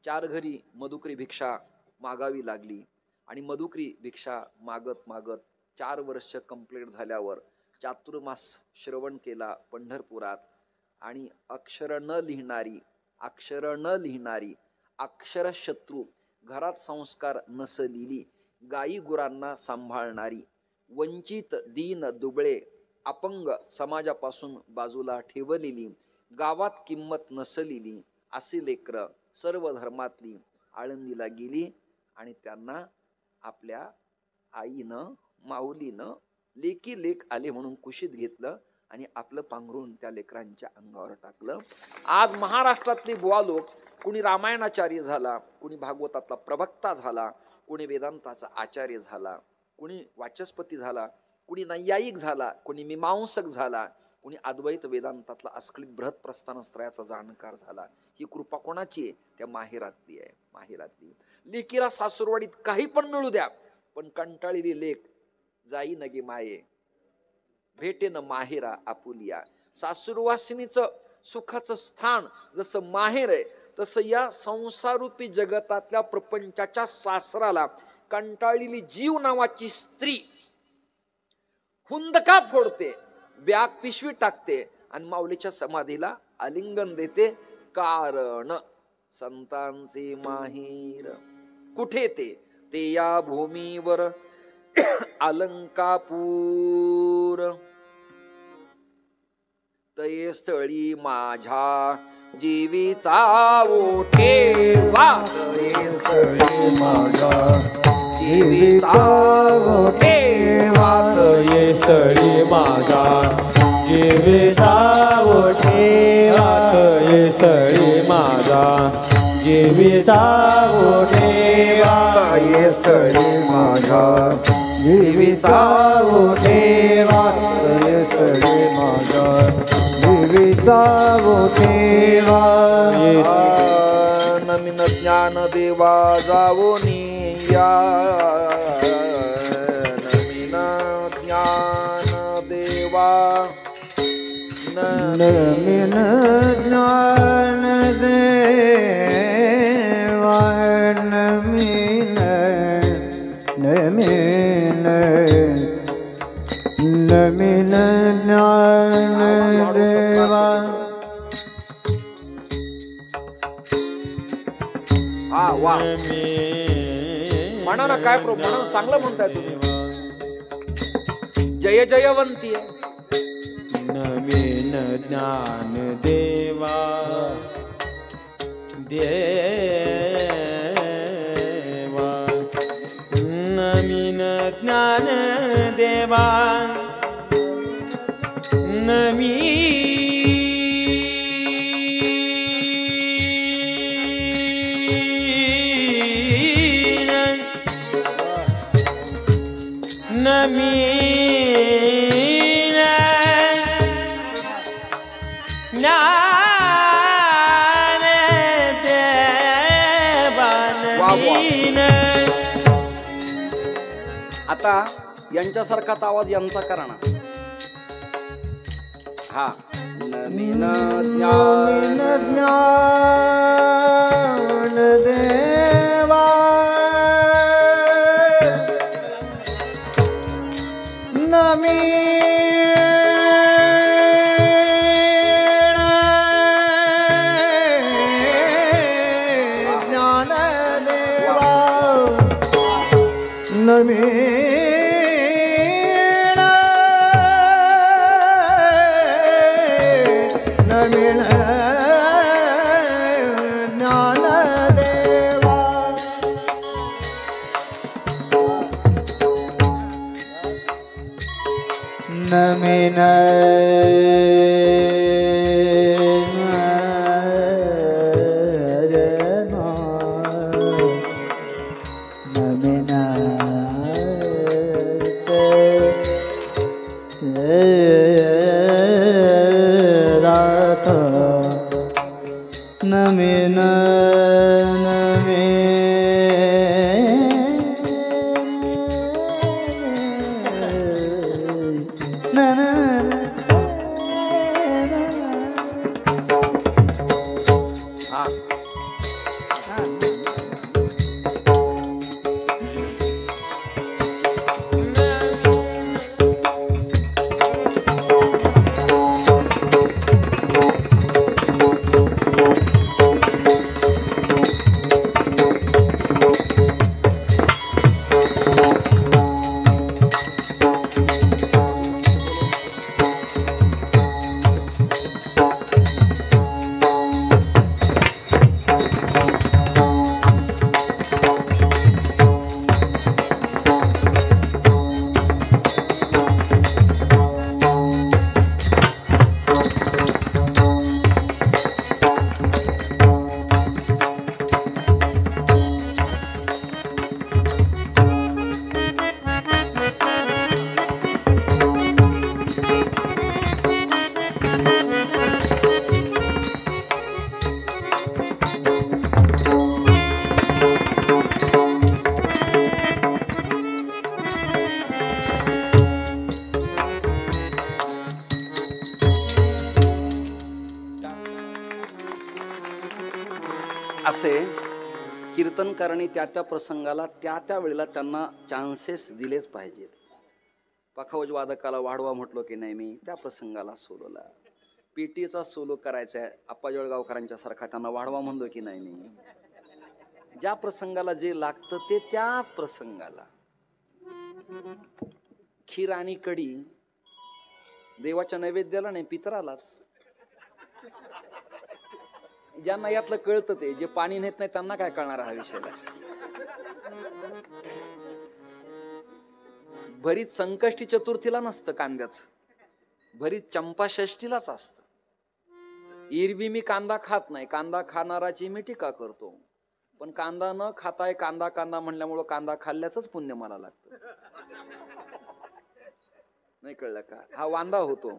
4 घरी मधुकरी भिक्षा मागावी लागली आणि मधुकरी भिक्षा मागत मागत 4 वर्ष कंप्लीट झाल्यावर चातुर्मास श्रवण केला पंढरपुरात. आणि अक्षर न लिहिणारी अक्षरशत्रू, घरात संस्कार नसलेली, गाई गुरांना सांभाळणारी, वंचित दीन दुबळे अपंग समाजापासून बाजूला ठेवलेली, गावात किंमत नसलेली अशी लेकरं सर्व धर्मातली आळंदीला गेली आणि त्यांना आपल्या आईनं माऊलीनं लेकी लेक आले म्हणून कुशीत घेतलं आणि आपलं पांघरून त्या लेकरांच्या अंगावर टाकलं. आज महाराष्ट्रातले बुवा लोक, कुणी रामायणाचार्य झाला, कुणी भागवतातला प्रवक्ता झाला, कुणी वेदांताचा आचार्य झाला, कुणी वाचस्पती झाला, कुणी नैयायिक झाला, कुणी मीमांसक झाला, कुणी अद्वैत वेदांतातला अस्खलित बृहत प्रस्थानत्रयाचा जाणकार झाला. ही कृपा कोणाची आहे? त्या माहेरातली आहे. माहेरातली लेकीला सासूरवाडीत काही पण मिळू द्या, पण कंटाळलेली लेक जाई नगे माये भेटे न माहेरा आपुलिया. सासूरवासिनीचं सुखाचं स्थान जसं माहेर आहे, तसं या संसारूपी जगतातल्या प्रपंचाच्या सासराला कंटाळलेली जीव नावाची स्त्री हुंदका फोडते, बॅग पिशवी टाकते आणि माऊलीच्या समाधीला आलिंगन देते. कारण संतांचे माहेर कुठे ते या भूमीवर अलंकापूर. तये स्थळी माझ्या जीवीचा ओठेवा, तये स्थळी माझ्या जीवीचा ओठेवा, तये स्थळी माझा जीवेचा ओठेवा, तये स्थळी माझा जीवेचा ओठेवा, तये स्थळी माझ्या जीवीचा ओठेवा, तये स्थळी माझा जीवेचा ओठेवा. नमीन ज्ञान देवा जावोनी या, नमीन ज्ञान देवा, नमीन ज्ञान देवा, नमीन नमीन नमीन ज्ञान देवा. हा वा, म्हणा ना काय म्हणा ना, चांगलं म्हणताय तुम्ही. जय जयवंती आहे. नवीन ज्ञान देवा देवा, नवीन ज्ञान देवा, नवीन ज्ञान देवा, नवीन. आता यांच्यासारखाच आवाज यांचा करा ना. हा, नवीन ज्ञान ज्ञान देवा, नवीन ज्ञान देवा. नवीन नवीन असे कीर्तनकारांनी त्या त्या प्रसंगाला त्या त्या वेळेला त्यांना चान्सेस दिलेच पाहिजेत. पखावज वादकाला वाढवा म्हटलो की नाही मी, त्या प्रसंगाला सोलोला. पेटीचा सोलो करायचा आहे आप्पा जळगावकरांच्या सारखा, त्यांना वाढवा म्हणलो की नाही मी. ज्या प्रसंगाला जे लागतं ते त्याच प्रसंगाला. खीर आणि कढी देवाच्या नैवेद्याला नाही, पितरालाच. ज्यांना यातलं कळतं ते, जे पाणी नेत नाही त्यांना काय कळणार हा विषय. भरीत संकष्टी चतुर्थीला नसतं कांद्याचं, भरीत चंपाषष्टीलाच असतं. एरवी मी कांदा खात नाही, कांदा खाणाराची मी टीका करतो, पण कांदा न खाताय कांदा कांदा म्हणल्यामुळं कांदा खाल्ल्याचंच पुण्य मला लागतं. नाही कळलं का? हा वांदा होतो.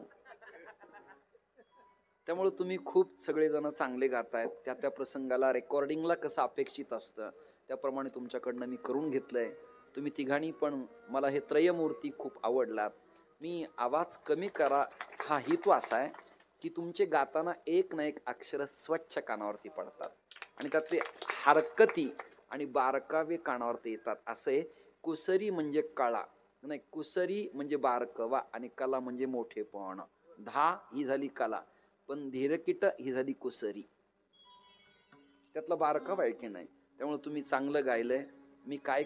त्यामुळे तुम्ही खूप सगळेजण चांगले गातायत. त्या त्या प्रसंगाला रेकॉर्डिंगला कसं अपेक्षित असतं त्याप्रमाणे तुमच्याकडनं मी करून घेतलंय. तुम्ही तिघांनी पण मला हे त्रयमूर्ती खूप आवडलात. मी आवाज कमी करा हा हेतू असा आहे की तुमचे गाताना एक ना एक अक्षर स्वच्छ कानावरती पडतात आणि त्यातले हरकती आणि बारकावे कानावरती येतात. असे कुसरी म्हणजे कळा नाही, कुसरी म्हणजे बारकवा आणि कला म्हणजे मोठेपण. धा ही झाली कला, पण धीरकीट ही झाली कुसरी. त्यातला बारकावा आहे की नाही. त्यामुळे तुम्ही चांगलं गायलंय. मी काय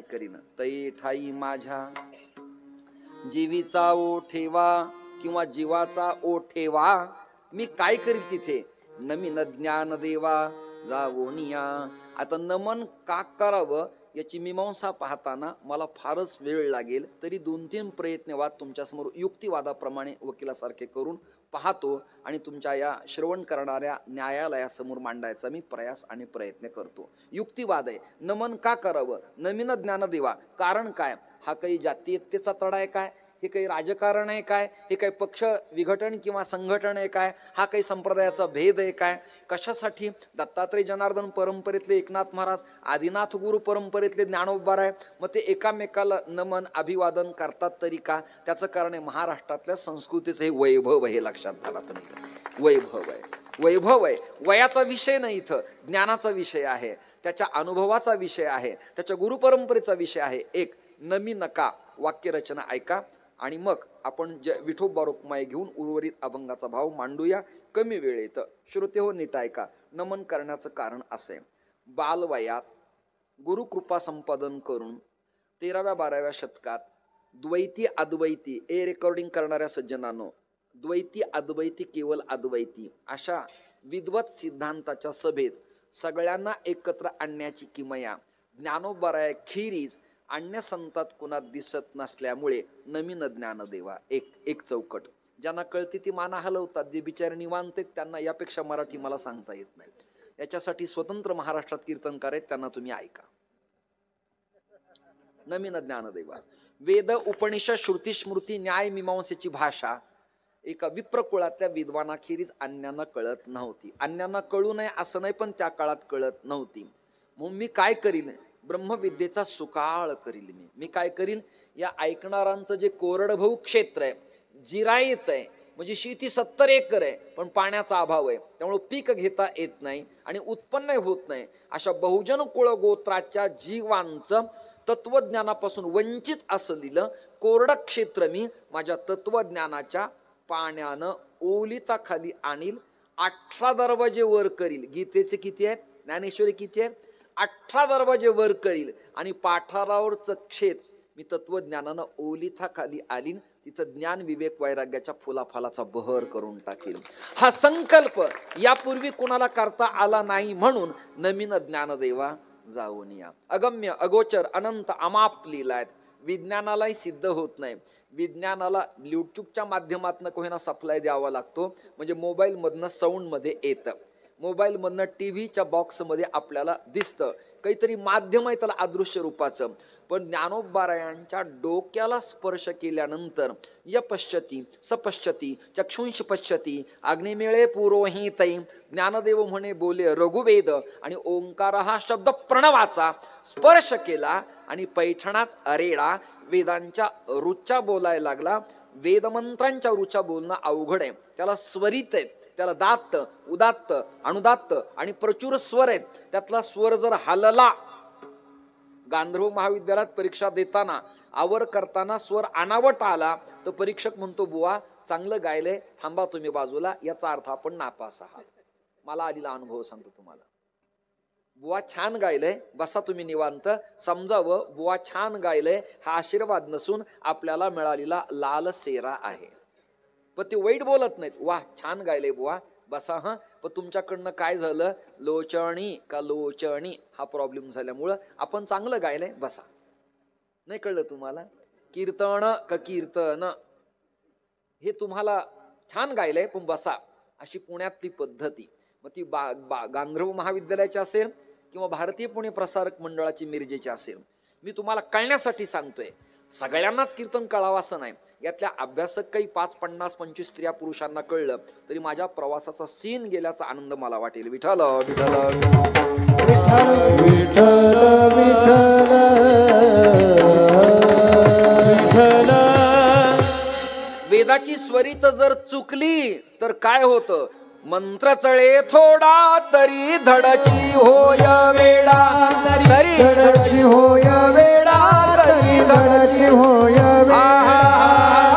करीन तै ठाई माझ्या जीवीचा ओ ठेवा किंवा जीवाचा ओ ठेवा. मी काय करील तिथे नमीन ज्ञान देवा जावोनिया. आता नमन का करावं याची मीमांसा पाहताना मला फारच वेळ लागेल, तरी 2-3 प्रयत्नवाद तुमच्यासमोर युक्तिवादाप्रमाणे वकिलासारखे करून पाहतो आणि तुमच्या या श्रवण करणाऱ्या न्यायालयासमोर मांडायचा मी प्रयास आणि प्रयत्न करतो. युक्तिवाद आहे. नमन का करावं, नवीन ज्ञान देवा. कारण काय? हा काही जातीयतेचा तडा आहे काय? हे काही राजकारण आहे काय? हे काही पक्ष विघटन किंवा संघटन आहे काय? हा काही संप्रदायाचा भेद आहे काय? कशासाठी? दत्तात्रय जनार्दन परंपरेतले एकनाथ महाराज, आदिनाथ गुरु परंपरेतले ज्ञानोबा आहे. मग ते एकामेकाला नमन अभिवादन करतात तरी का? त्याचं कारण आहे महाराष्ट्रातल्या संस्कृतीचं हे वैभव हे लक्षात घाला तुम्ही. वैभव आहे. वयाचा विषय नाही इथं, ज्ञानाचा विषय आहे, त्याच्या अनुभवाचा विषय आहे, त्याच्या गुरुपरंपरेचा विषय आहे. एक नमी नका वाक्यरचना ऐका आणि मग आपण विठोबा रुक्माई घेऊन उर्वरित अभंगाचा भाव मांडूया कमी वेळेत. श्रोते हो नीट ऐका. नमन करण्याचं कारण असे, बालवयात गुरुकृपा संपादन करून 13व्या-12व्या शतकात द्वैती अद्वैती रेकॉर्डिंग करणाऱ्या सज्जनांनो, द्वैती अद्वैती केवळ अद्वैती अशा विद्वत सिद्धांताच्या सभेत सगळ्यांना एकत्र आणण्याची किमया ज्ञानोबा खिरीज अन्य संतात कुणात दिसत नसल्यामुळे नवीन ज्ञान देवा एक चौकट. ज्यांना कळते ती माना हलवतात, जे बिचारे निवांत त्यांना यापेक्षा मराठी मला सांगता येत नाही. याच्यासाठी स्वतंत्र महाराष्ट्रात कीर्तनकार आहेत, त्यांना तुम्ही ऐका. नवीन ज्ञान देवा. वेद उपनिषद श्रुती स्मृती न्याय मीमांसेची भाषा एका विप्रकुळातल्या विद्वानाखेरीज अन्यांना कळत नव्हती. अन्यांना कळू नये असं नाही, पण त्या काळात कळत नव्हती. मग मी काय करील? ब्रह्मविद्येचा सुकाळ करील मी काय करील? या ऐकणारांचं जे कोरडभाऊ क्षेत्र आहे, जिरायत आहे, म्हणजे शेती 70 एकर आहे पण पाण्याचा अभाव आहे, त्यामुळे पीक घेता येत नाही आणि उत्पन्न होत नाही. अशा बहुजन कुळ गोत्राच्या जीवांचं तत्वज्ञानापासून वंचित असलेलं कोरड क्षेत्र मी माझ्या तत्वज्ञानाच्या पाण्यानं ओलिता खाली आणील. 18 दरवाजे वर करील. गीतेचे किती आहेत? ज्ञानेश्वरी किती आहेत? 18 दरवाजे वर करील आणि पाठारावरचं क्षेत मी तत्वज्ञानानं ओलिता खाली आलीन. तिथं ज्ञान विवेक वैराग्याच्या फुलाफालाचा बहर करून टाकेल. हा संकल्प यापूर्वी कुणाला करता आला नाही, म्हणून नवीन ज्ञानदेवा जाऊन या. अगम्य अगोचर अनंत अमाप लीला आहेत. विज्ञानालाही सिद्ध होत नाही. विज्ञानाला ब्लूटूथच्या माध्यमातून कोणाला सप्लाय द्यावा लागतो, म्हणजे मोबाईल मधनं साऊंड मध्ये येतं, मोबाईल मधनं टीव्हीच्या बॉक्स मध्ये आपल्याला दिसतं, काहीतरी माध्यम आहे त्याला अदृश्य रूपाचं. पण ज्ञानोबारायांच्या डोक्याला स्पर्श केल्यानंतर यपश्यती सपश्यती चक्षुंश पश्यती अग्निमेळे पुरोहितै ज्ञानदेव म्हणे बोले रघुवेद आणि ओंकार हा शब्द प्रणवाचा स्पर्श केला आणि पैठणात अरेडा वेदांच्या रुचा बोलायला लागला. वेदमंत्रांच्या रुचा बोलणं अवघड आहे, त्याला स्वरित आहेत, त्याला दात्त, उदात्त, अनुदात्त आणि प्रचुर स्वर आहेत. त्यातला स्वर जर हलला, गांधर्व महाविद्यालयात परीक्षा देताना आवर करताना स्वर अनावट आला तर परीक्षक म्हणतो बुवा चांगलं गायलंय, थांबा तुम्ही बाजूला, याचा अर्थ आपण नापास आहात. मला आलेला अनुभव सांगतो तुम्हाला. बुवा छान गायलंय, बसा तुम्ही निवांत. समजावं बुवा छान गायलंय हा आशीर्वाद नसून आपल्याला मिळालेला लाल सेरा आहे. पण ते वाईट बोलत नाहीत, वा छान गायलंय बुवा, बसा. हा पण तुमच्याकडनं काय झालं, लोचणी का लोचणी हा प्रॉब्लेम झाल्यामुळं आपण चांगलं गायलंय, बसा. नाही कळलं तुम्हाला? कीर्तन का कीर्तन हे तुम्हाला छान गायलंय पण बसा, अशी पुण्यातली पद्धती. मग ती गांधर्व महाविद्यालयाची असेल किंवा भारतीय पुणे प्रसारक मंडळाची मिरजेची असेल. मी तुम्हाला कळण्यासाठी सांगतोय, सगळ्यांनाच कीर्तन कळावं असं नाही. यातल्या अभ्यासक काही 5, 50, 25 स्त्रिया पुरुषांना कळलं तरी माझ्या प्रवासाचा सीन गेल्याचा आनंद मला वाटेल. विठ्ठल विठ्ठल विठ्ठल विठ्ठल. वेदाची स्वरित जर चुकली तर काय होतं, मंत्र चळे थोडा तरी धडची होय वेडा, तरी धडची होय वेडा, तरी धडची होय वेडा.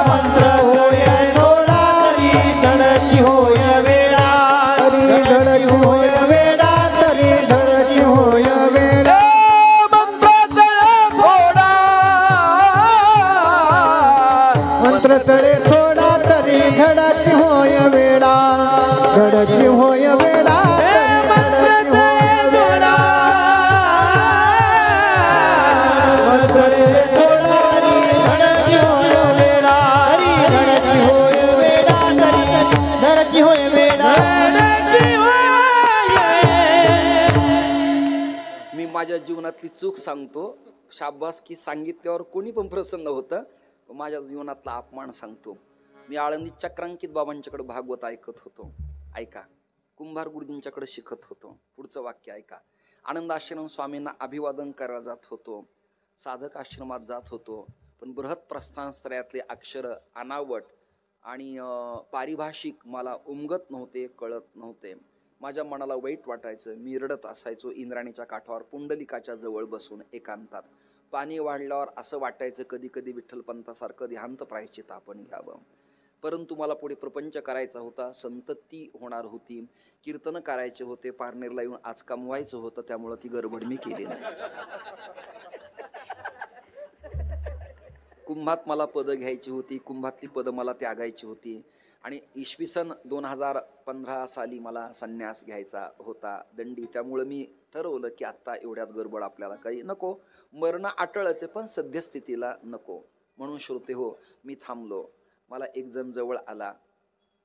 मंत्र होय थोडा तरी धडची होय वेडा, तरी धडची होय वेडा, तरी धडची होय वेडा. मंत्र चळे थोडा, मंत्र तळे थोडा तरी धडाची होय वेडा, धडची होय वेडा, धडची होय वेडा. मंत्र तळे थोडा धडची होय वेडा, धडची होय वेडा, धडची होय वेडा, धडची होय. मी माझ्या जीवनातली चूक सांगतो. शाबासकी सांगितल्यावर कोणी पण प्रसन्न होतं. माझ्या जीवनातला अपमान सांगतो. मी आळंदी चक्रांकित बाबांच्याकडे भागवत ऐकत होतो. ऐका. कुंभार गुरुजींच्याकडे शिकत होतो. पुढचं वाक्य ऐका. आनंद आश्रम स्वामींना अभिवादन करायला जात होतो. साधक आश्रमात जात होतो. पण बृहत प्रस्थानत्रयातले अक्षर अनावट आणि पारिभाषिक मला उमगत नव्हते, कळत नव्हते. माझ्या मनाला वाईट वाटायचं. मी रडत असायचो इंद्राणीच्या काठावर पुंडलिकाच्या जवळ बसून एकांतात. पाणी वाढल्यावर असं वाटायचं कधी कधी विठ्ठलपंतासारखं ध्यानत प्रायश्चित आपण घ्यावं. परंतु मला पुढे प्रपंच करायचा होता, संतती होणार होती, कीर्तन करायचे होते, पारनेरला येऊन आज कमवायचं होतं. त्यामुळं ती गडबड मी केली नाही. कुंभात मला पदं घ्यायची होती, कुंभातली पदं मला त्यागायची होती. आणि इसवी सन 2015 साली मला संन्यास घ्यायचा होता दंडी. त्यामुळं मी ठरवलं की आत्ता एवढ्यात गडबड आपल्याला काही नको, मरण अटळच पण सद्यस्थितीला नको. म्हणून श्रोते हो, मी थांबलो. मला एक जण जवळ आला.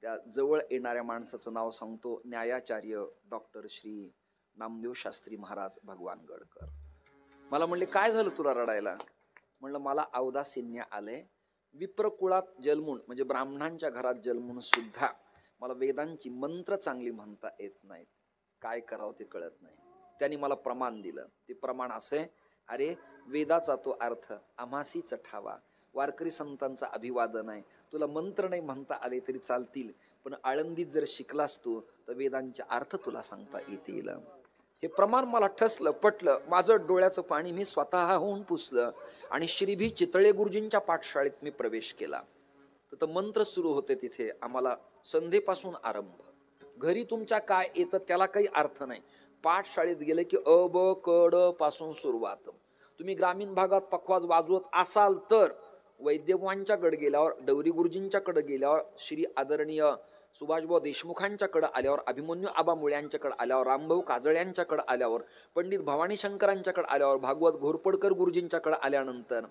त्या जवळ येणाऱ्या माणसाचं नाव सांगतो. न्यायाचार्य डॉक्टर श्री नामदेव शास्त्री महाराज भगवान गडकर. मला म्हणले काय झालं तुला रडायला? म्हणलं मला औदासिन्य आलंय. विप्रकुळात जन्मून म्हणजे ब्राह्मणांच्या घरात जन्मून सुद्धा मला वेदांची मंत्र चांगली म्हणता येत नाहीत. काय करावं ते कळत नाही. त्यांनी मला प्रमाण दिलं. ते प्रमाण असे, अरे वेदाचा तो अर्थ आम्हासीच ठावा. वारकरी संतांचा अभिवादन आहे. तुला मंत्र नाही म्हणता आले तरी चालतील, पण आळंदीत जर शिकलास तू तर वेदांचे अर्थ तुला सांगता येतील. हे प्रमाण मला ठसलं, पटलं. माझं डोळ्याचं पाणी मी स्वतःहून पुसलं आणि श्रीभी चितळे गुरुजींच्या पाठशाळेत मी प्रवेश केला. तर मंत्र सुरू होते तिथे. आम्हाला संध्येपासून आरंभ. घरी तुमच्या काय येतं त्याला काही अर्थ नाही. पाठशाळेत गेले की अ ब क ड पासून सुरुवात. तुम्ही ग्रामीण भागात पखवाज वाजवत असाल तर वैद्यवांच्याकडे गेल्यावर, डवरी गुरुजींच्याकडे गेल्यावर, श्री आदरणीय सुभाषभाऊ देशमुखांच्याकडे आल्यावर, अभिमन्यू आबा मुळ्यांच्याकडे आल्यावर, रामभाऊ काजळ यांच्याकडे आल्यावर, पंडित भवानी शंकरांच्याकडे आल्यावर, भागवत घोरपडकर गुरुजींच्याकडे आल्यानंतर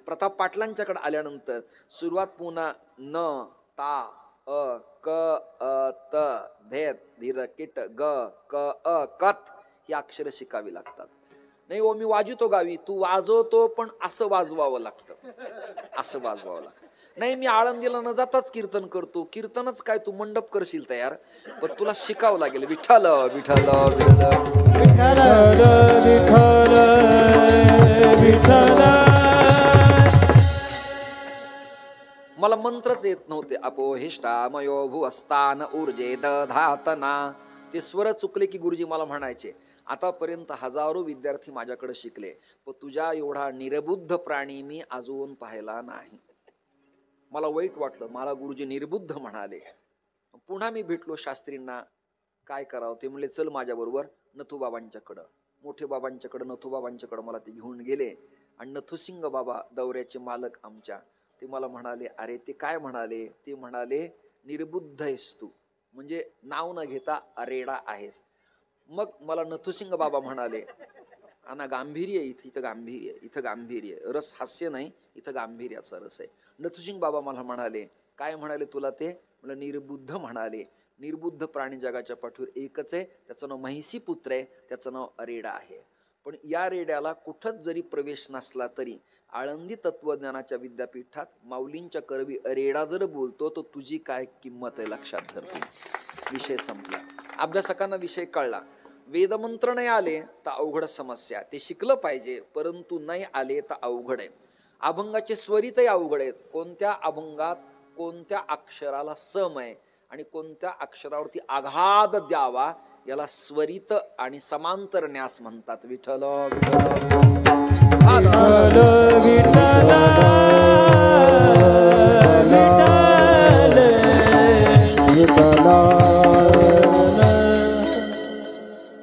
प्रताप पाटलांच्याकडे आल्यानंतर सुरुवात पुन्हा न ता अ क अ त धेत धीर किट ग क अ कत ही अक्षरं शिकावी लागतात. नाही हो मी वाजवतो गावी, तू वाजवतो पण असं वाजवावं लागतं, असं वाजवावं लागतं. नाही मी आळंदीला न जाताच कीर्तन करतो. कीर्तनच काय तू मंडप करशील तयार, पण तुला शिकावं लागेल. विठ्ठल विठ्ठल विठ्ठल मला मंत्रच येत नव्हते. अपोहिष्टा मयो भुवस्तान ऊर्जे दधातना. ते स्वर चुकले की गुरुजी मला म्हणायचे, आतापर्यंत हजारो विद्यार्थी माझ्याकडे शिकले, पण तुझ्या एवढा निर्बुद्ध प्राणी मी अजून पाहिला नाही. मला वाईट वाटलं. मला गुरुजी निर्बुद्ध म्हणाले. पुन्हा मी भेटलो शास्त्रींना. काय करावं ते म्हणले, चल माझ्याबरोबर नथुबाबांच्याकडं. मोठे बाबांच्याकडं, नथुबाबांच्याकडं मला ते घेऊन गेले. आणि नथुसिंग बाबा दौऱ्याचे मालक आमच्या, ते मला म्हणाले, अरे ते काय म्हणाले? ते म्हणाले, निर्बुद्ध आहेस तू, म्हणजे नाव न घेता अरेडा आहेस. मग मला नथुसिंग बाबा म्हणाले, आणि गांभीर्य इथं गांभीर्य, इथं गांभीर्य, रस हास्य नाही, इथं गांभीर्याचा रस आहे. नथुसिंग बाबा मला म्हणाले, काय म्हणाले तुला ते? मला निर्बुद्ध म्हणाले. निर्बुद्ध प्राणी जगाच्या पाठीवर एकच आहे, त्याचं नाव महिसी पुत्र आहे, त्याचं नाव अरेडा आहे. पण या रेड्याला कुठंच जरी प्रवेश नसला तरी आळंदी तत्वज्ञानाच्या विद्यापीठात माऊलींच्या करवी अरेडा जर बोलतो तर तुझी काय किंमत आहे लक्षात धर. विषय संपला. अभ्यासकांना विषय कळला. वेदमंत्र नाही आले तर अवघड समस्या, ते शिकलं पाहिजे, परंतु नाही आले तर अवघड आहे. अभंगाचे स्वरितही अवघड आहेत. कोणत्या अभंगात कोणत्या अक्षराला सम आहे आणि कोणत्या अक्षरावरती आघात द्यावा याला स्वरित आणि समांतर न्यास म्हणतात. विठ्ठल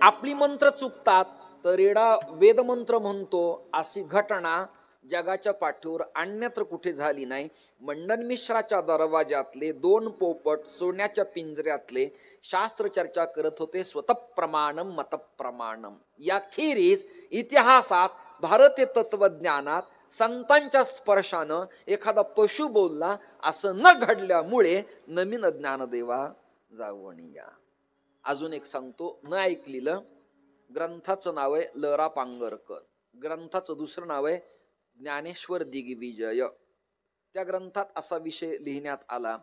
आपली मंत्र चुकतात तर रेडा वेदमंत्र म्हणतो अशी घटना जगाच्या पाठीवर अन्यत्र कुठे झाली नाही. मंडन मिश्राच्या दरवाजातले 2 पोपट सोन्याच्या पिंजऱ्यातले शास्त्र चर्चा करत होते, स्वतःप्रमाणम मतप्रमाणम. याखेरीज इतिहासात भारतीय तत्वज्ञानात संतांच्या स्पर्शानं एखादा पशु बोलला असं न घडल्यामुळे नवीन ज्ञानदेवा जावणिया. अजून एक सांगतो, न ऐकलेलं. ग्रंथाचं नाव आहे ल.रा. पांगरकर. ग्रंथाचं दुसरं नाव आहे ज्ञानेश्वर दिग्विजय. त्या ग्रंथात असा विषय लिहिण्यात आला,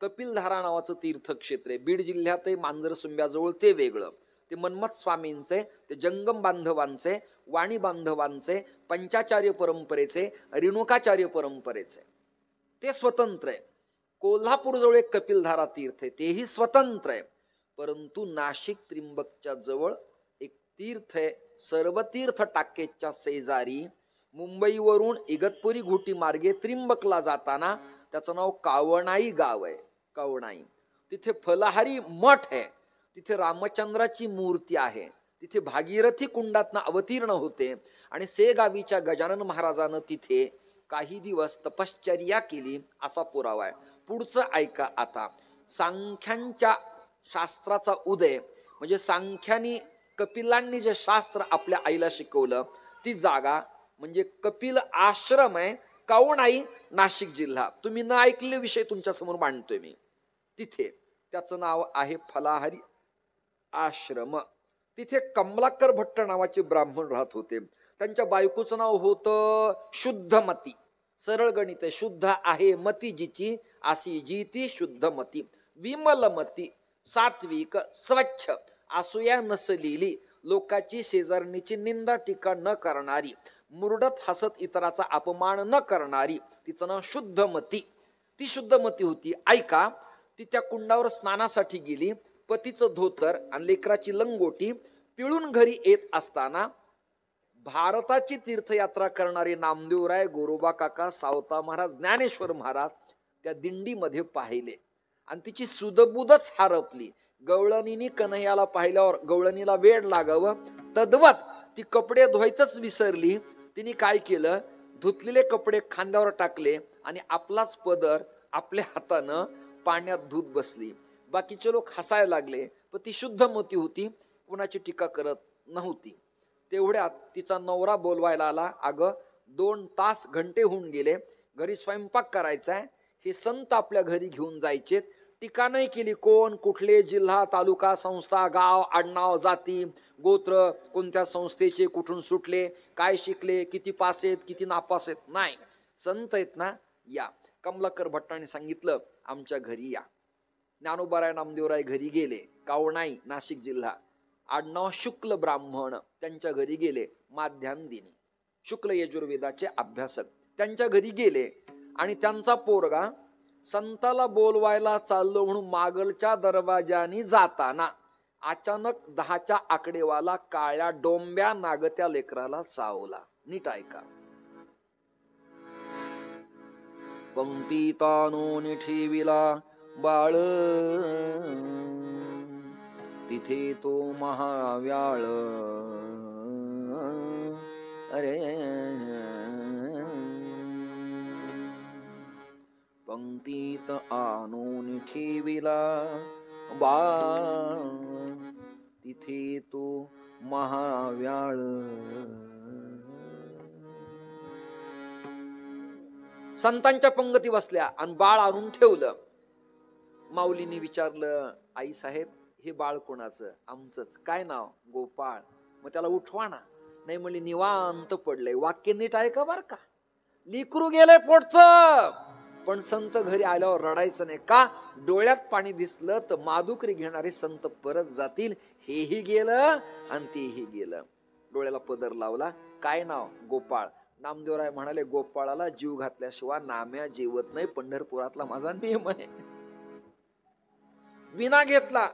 कपिलधारा नावाचं तीर्थक्षेत्र आहे बीड जिल्ह्यात आहे, मांजरसुंब्याजवळ. ते वेगळं, ते मन्मथ स्वामींचे, ते जंगम बांधवांचे, वाणी बांधवांचे, पंचाचार्य परंपरेचे, रेणुकाचार्य परंपरेचे, ते स्वतंत्र आहे. कोल्हापूरजवळ एक कपिलधारा तीर्थ आहे, तेही स्वतंत्र आहे. परंतु नाशिक त्रिंबकच्या जवळ एक तीर्थ आहे, सर्वतीर्थ टाकेच्या शेजारी. मुंबईवरून इगतपुरी घोटी मार्गे त्रिंबकला जाताना त्याचं नाव कावणाई गाव आहे. कावणाई, तिथे फलहारी मठ आहे, तिथे रामचंद्राची मूर्ती आहे, तिथे भागीरथी कुंडातनं अवतीर्ण होते. आणि सेगावीच्या गजानन महाराजानं तिथे काही दिवस तपश्चर्या केली असा पुरावा आहे. पुढचं ऐका आता. सांख्यांच्या शास्त्राचा उदय म्हणजे सांख्यानी कपिलांनी जे शास्त्र आपल्या आईला शिकवलं ती जागा म्हणजे कपिल आश्रम आहे, कावणाई, नाशिक जिल्हा. तुम्ही न ऐकलेले विषय तुमच्या समोर मांडतोय मी. तिथे त्याचं नाव आहे फलाहारी आश्रम. तिथे कमलाकर भट्ट नावाचे ब्राह्मण राहत होते. त्यांच्या बायकोचं नाव होतं शुद्धमती. सरळ गणित आहे, शुद्ध आहे मती जिची, अशी जी ती शुद्धमती. विमलमती, सात्विक, स्वच्छ, असूया नसलेली, लोकाची शेजारणीची निंदा टीका न करणारी, मुरडत हसत इतराचा अपमान न करणारी, तिचं नाव शुद्धमती. ती शुद्धमती होती. ऐका, ती त्या कुंडावर स्नानासाठी गेली. पतीचं धोतर आणि लेकराची लंगोटी पिळून घरी येत असताना भारताची तीर्थयात्रा करणारे नामदेवराय, गोरोबा काका, सावता महाराज, ज्ञानेश्वर महाराज त्या दिंडीमध्ये पाहिले आणि तिची सुदबुदच हरपली. गवळणीने कन्हैयाला पाहिल्यावर गवळणीला वेड लागावं तद्वत ती कपडे धुवायचंच विसरली. तिने काय केलं, धुतलेले कपडे खांद्यावर टाकले आणि आपलाच पदर आपल्या हातानं पाण्यात धुत बसली. बाकीचे लोक हसायला लागले, पण ती शुद्धमती होती, कुणाची टीका करत नव्हती. तेवढ्यात तिचा नवरा बोलवायला आला. अगं 2 तास घंटे होऊन गेले, घरी स्वयंपाक करायचाय, हे संत आपल्या घरी घेऊन जायचे. टीका नाही केली. कोण, कुठले, जिल्हा, तालुका, संस्था, गाव, आडनाव, जाती, गोत्र, कोणत्या संस्थेचे, कुठून सुटले, काय शिकले, किती पास आहेत, किती नापास आहेत, नाही. संत आहेत ना, या. कमलाकर भट्टाने सांगितलं आमच्या घरी या. ज्ञानोबाराय नामदेवराय घरी गेले. कावणाई, नाशिक जिल्हा. आडनाव शुक्ल ब्राह्मण, त्यांच्या घरी गेले. माध्यान दिनी, शुक्ल यजुर्वेदाचे अभ्यासक, त्यांच्या घरी गेले आणि त्यांचा पोरगा संताला बोलवायला चाललो म्हणून मागलच्या दरवाजानी जाताना अचानक 10च्या आकडेवाला काळ्या डोंब्या नागत्या लेकराला चावला. नीट ऐका. पंक्तीत आणून ठेविला बाळ, तिथे तो महाव्याळ. अरे पंक्तीत आणून ठेविला बाळ, तिथे तो महाव्याळ. संतांच्या पंगती बसल्या आणि बाळ आणून ठेवलं. माऊलीने विचारलं, आई साहेब हे बाळ कोणाचं? आमचंच. काय नाव? गोपाळ. मग त्याला उठवा ना. नाही म्हणली, निवांत पडलंय. वाक्य नीट ऐका बर का. लिकरू गेलंय पोटचं, पण संत घरी आल्यावर रडायचं नाही. का? डोळ्यात पाणी दिसलं तर मादुकरी घेणारे संत परत जातील. हेही गेलं आणि तेही गेलं. डोळ्याला पदर लावला. काय नाव? गोपाळ. नामदेवराय म्हणाले, गोपाळाला जीव घातल्याशिवाय नाम्या जेवत नाही, पंढरपुरातला माझा नियम आहे. विना घेतला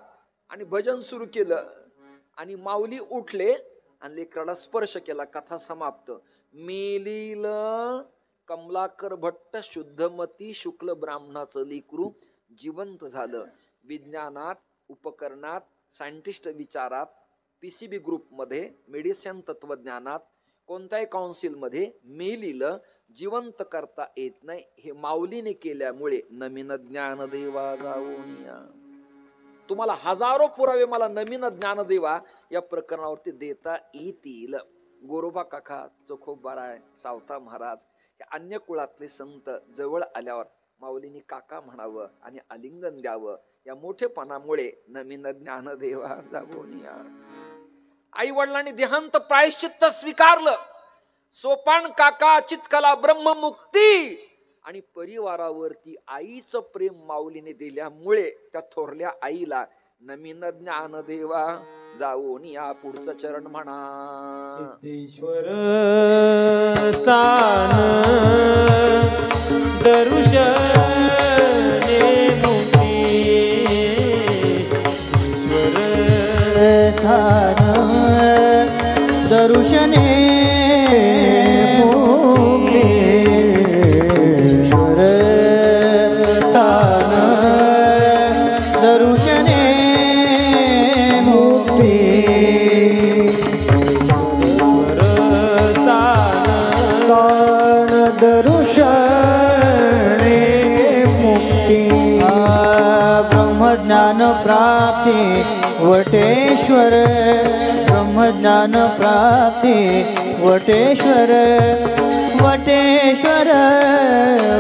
आणि भजन सुरू केलं आणि माऊली उठले आणि लेकराला स्पर्श केला. कथा समाप्त. मेलील कमलाकर भट्ट शुद्धमती शुक्ल ब्राह्मणाचं लेकरू जिवंत झालं. विज्ञानात, उपकरणात, सायंटिस्ट विचारात, PCB ग्रुपमध्ये, मेडिसिन तत्वज्ञानात, कोणत्याही काउन्सिलमध्ये मेलीलं जिवंत करता येत नाही. हे माऊलीने केल्यामुळे नमीन ज्ञान देवा जाऊन या. तुम्हाला हजारो पुरावे मला नमीन ज्ञान देवा या प्रकरणावरती देता येतील. गोरोबा काका, चोखोबाराय, सावता महाराज हे अन्य कुळातले संत जवळ आल्यावर माऊलींनी काका म्हणावं आणि आलिंगन द्यावं. या मोठेपणामुळे नमीन ज्ञान देवा जागून या. आई वडिलांनी देहांत प्रायश्चित्त स्वीकारलं. सोपान काका चितकला ब्रह्ममुक्ती आणि परिवारावरती आईचं प्रेम माऊलीने दिल्यामुळे त्या थोरल्या आईला नमीन ज्ञान देवा जाऊन या. पुढचं चरण म्हणा. सिद्धेश्वर स्थान दरुशने मुक्ती. ईश्वर स्थान दरुशने मुक्ती. ईश्वर स्थान दरुशने मुक्ती. दरुशने मुक्ती. ब्रह्मज्ञान प्राप्ती वटेश्वर. ब्रह्मज्ञान प्राप्ती वटेश्वर. वटेश्वर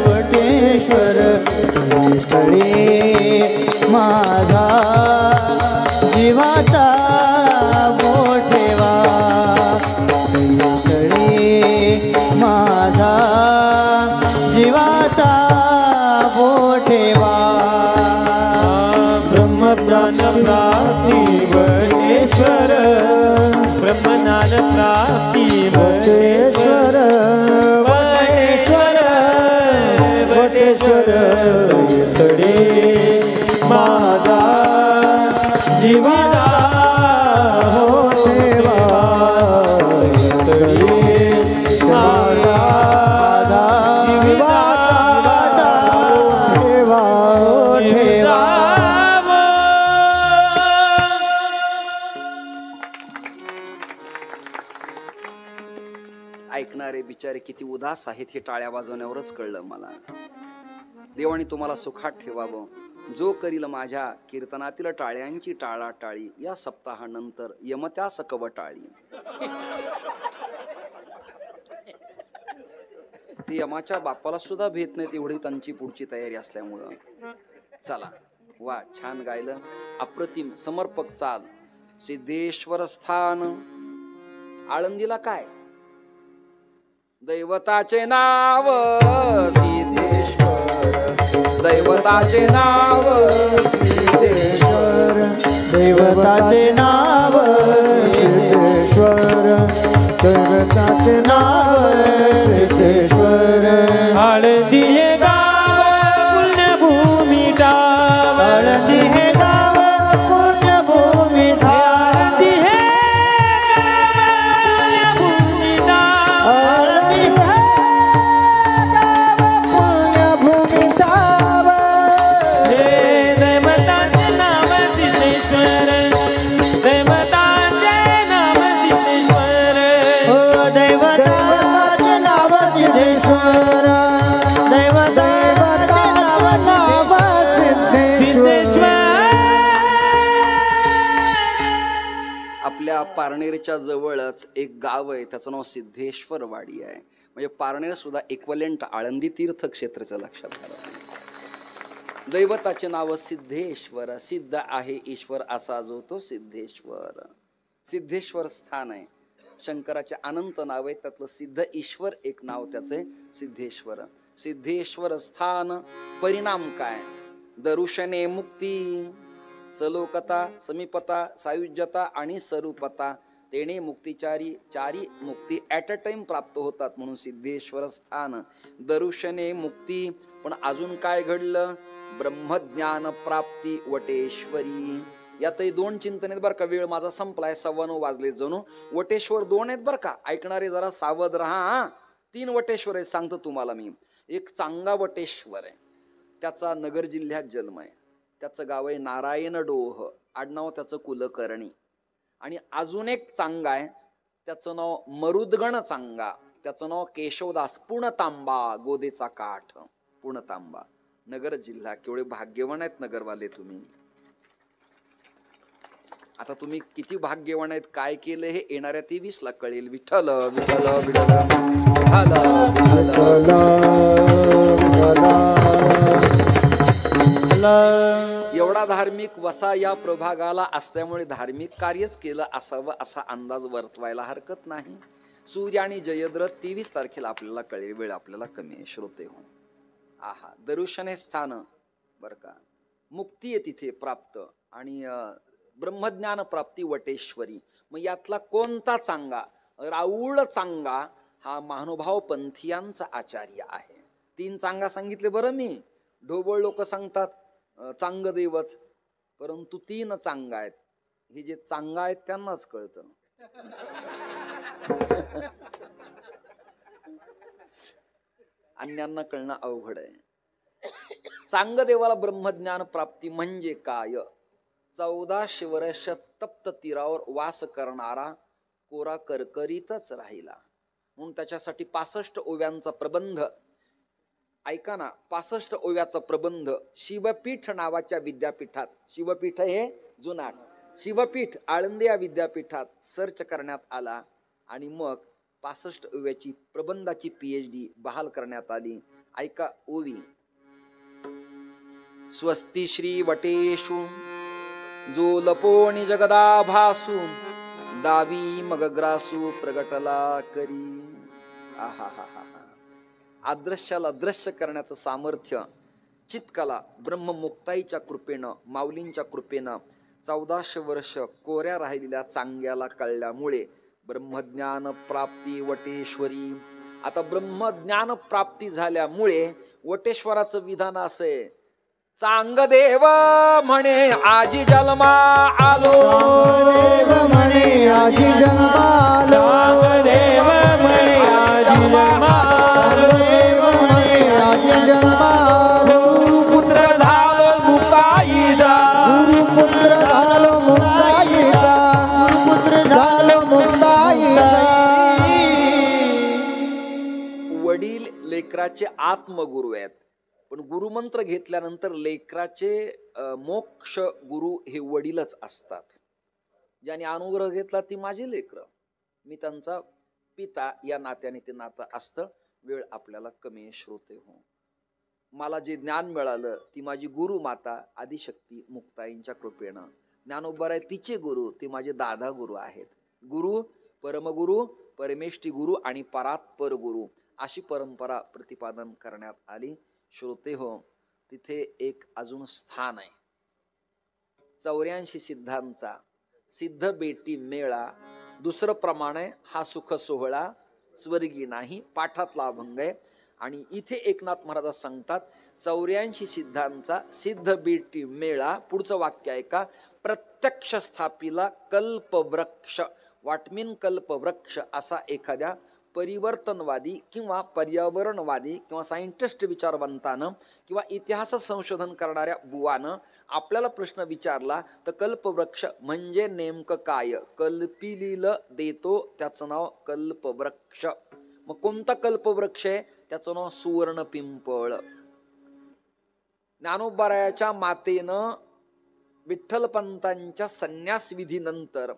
वटेश्वर स्थळी माझा जीवाचा मोठेवा. स्थळी माझा जीवाचा मोठेवा. ब्रह्मज्ञान प्राप्ती वटेश्वर. ब्रह्मज्ञान प्राप्ती वटेश्वर. वटेश्वर वटेश्वर स्थळी माझा जीवाचा होठेवा. स्थळी माझा जीवाचा होठेवा. होठेवा. ऐकणारे बिचारे किती उदास आहेत हे टाळ्या वाजवण्यावरच कळलं मला. देवाने तुम्हाला सुखात ठेवावं. जो करील माझ्या कीर्तनातील टाळ्यांची टाळाटाळी या सप्ताहानंतर यमत्यास कवटाळी. ते यमाच्या बापाला सुद्धा भेट नाही एवढी त्यांची पुढची तयारी असल्यामुळं. चला वा, छान गायलं. अप्रतिम समर्पक चाल. सिद्धेश्वर स्थान. आळंदीला काय दैवताचे नाव सिद्धेश्वर. दैवताचे नाव सिद्धेश्वर. दैवताचे नाव सिद्धेश्वर. दैवताचे नाव सिद्धेश्वर. आळंदी हे गाव पुण्य पारनेरच्या जवळच एक गाव आहे, त्याचं नाव सिद्धेश्वरवाडी आहे. म्हणजे पारनेर सुद्धा इक्वलेंट आळंदी तीर्थक्षेत्राचं लक्षात घाला. दैवताचे नाव सिद्धेश्वर. सिद्ध आहे ईश्वर असा जो तो सिद्धेश्वर. सिद्धेश्वर स्थान आहे. शंकराचे अनंत नाव आहे, त्यातलं सिद्ध ईश्वर एक नाव त्याचे सिद्धेश्वर. सिद्धेश्वर स्थान परिणाम काय? दरुशने मुक्ती, सलोकता, समीपता, सायुज्यता आणि स्वरूपता. तेणे मुक्तिचारी चारी मुक्ती ॲट अ टाइम प्राप्त होतात, म्हणून सिद्धेश्वर स्थान. दरुशने मुक्ती. पण अजून काय घडलं? ब्रह्मज्ञान प्राप्ती वटेश्वरी. यातही दोन चिंतन आहेत बरं का. वेळ माझा संपलाय, 9:15 वाजले जणू. वटेश्वर दोन आहेत बरं का, ऐकणारे जरा सावध राहा. 3 वटेश्वर आहेत सांगतो तुम्हाला मी. एक चांगा वटेश्वर आहे, त्याचा नगर जिल्ह्यात जन्म आहे. त्याचं गाव आहे नारायण डोह, आडनाव त्याचं कुलकर्णी. आणि अजून एक चांगा आहे, त्याचं नाव मरुदगण चांगा, त्याचं नाव केशवदास. पुणतांबा, गोदेचा काठ, पुणतांबा, नगर जिल्हा. केवढे भाग्यवान आहेत नगरवाले तुम्ही. आता तुम्ही किती भाग्यवान आहेत, काय केलं हे येणाऱ्या 23ला कळेल. विठ्ठल विठ्ठल विठ्ठल एवढा धार्मिक वसा या प्रभागाला असल्यामुळे धार्मिक कार्यच केलं असावं असा अंदाज वर्तवायला हरकत नाही. सूर्य आणि जयद्रथ 23 तारखेला आपल्याला कळेल. वेळ आपल्याला कमी आहे श्रोते हो. आहा, दरुशने स्थान बर का. मुक्ती आहे तिथे प्राप्त आणि ब्रह्मज्ञान प्राप्ती वटेश्वरी. मग यातला कोणता चांगा? राऊळ चांगा हा महानुभाव पंथीयांचा आचार्य आहे. 3 चांगा सांगितले बरं मी. ढोबळ लोक सांगतात चांग देवच, परंतु 3 चांगा आहेत. हे जे चांगा आहेत त्यांनाच कळतं. अन्यांना कळणं अवघड आहे. चांग देवाला ब्रह्मज्ञान प्राप्ती म्हणजे काय? 1400 वर्ष तप्त तीरावर वास करणारा कोरा करकरीतच राहिला, म्हणून त्याच्यासाठी 65 ओव्यांचा प्रबंध. ऐका ना, 65 ओव्याचा प्रबंध शिवपीठ नावाच्या विद्यापीठात, शिवपीठ हे जुनाट, शिवपीठ आळंदी या विद्यापीठात सर्च करण्यात आला आणि मग 65 ओव्याची प्रबंधाची PhD बहाल करण्यात आली. ऐका ओवी. स्वस्ती श्री वटेषु जो लपोणी जगदाभासू, दावी मगग्रासू प्रगटला करी. आहा हा हा. अदृश्याला दृश्य करण्याचं सामर्थ्य चित्कला ब्रह्ममुक्ताईच्या कृपेनं, माऊलींच्या कृपेनं 1400 वर्ष कोऱ्या राहिलेल्या चांग्याला कळल्यामुळे ब्रह्मज्ञान प्राप्ती वटेश्वरी. आता ब्रह्मज्ञान प्राप्ती झाल्यामुळे वटेश्वराचं विधान असे, चांग देव म्हणे आजी जन्मा आलो, देव म्हणे आजी जन्मा आलो, देव म्हणे आजी जन्मा आलो, देव म्हणे आजी जन्मा आलो. गुरुपुत्र झालो मुक्ताईचा, गुरुपुत्र झालो मुक्ताईचा, गुरुपुत्र झालो मुक्ताईचा. वडील लेकराचे आत्मगुरु आहेत, पण गुरुमंत्र घेतल्यानंतर लेकराचे मोक्ष गुरु हे वडीलच असतात. ज्याने अनुग्रह घेतला ती माझी लेकर, मी त्यांचा पिता या नात्याने ते नातं असतं. वेळ आपल्याला कमी श्रोते हो. मला जे ज्ञान मिळालं ती माझी गुरु माता आदिशक्ती मुक्ताईंच्या कृपेनं. ज्ञानोबा आहे तिचे गुरु, ते माझे दादा गुरु आहेत. गुरु, परमगुरु, परमेष्ठी गुरु आणि परात्पर गुरु अशी परंपरा प्रतिपादन करण्यात आली. श्रोते हो, तिथे एक अजून स्थान आहे 84 सिद्धांचा सिद्ध बेटी मेळा. दुसरं प्रमाण आहे हा सुख सोहळा स्वर्गी नाही, पाठातला अभंग आहे. आणि इथे एकनाथ महाराज सांगतात 84 सिद्धांचा सिद्ध बेटी मेळा. पुढचं वाक्य आहे का, प्रत्यक्ष स्थापिला कल्पवृक्ष. वाटमीन कल्पवृक्ष असा एखाद्या परिवर्तनवादी किंवा पर्यावरणवादी किंवा सायंटिस्ट विचारवंतानं किंवा इतिहास संशोधन करणाऱ्या बुवानं आपल्याला प्रश्न विचारला तर कल्पवृक्ष म्हणजे नेमकं काय? कल्पिलीलं देतो त्याचं नाव कल्पवृक्ष. मग कोणता कल्पवृक्ष आहे? त्याचं नाव सुवर्ण पिंपळ. ज्ञानोबारायाच्या मातेनं विठ्ठलपंतांच्या संन्यास विधीनंतर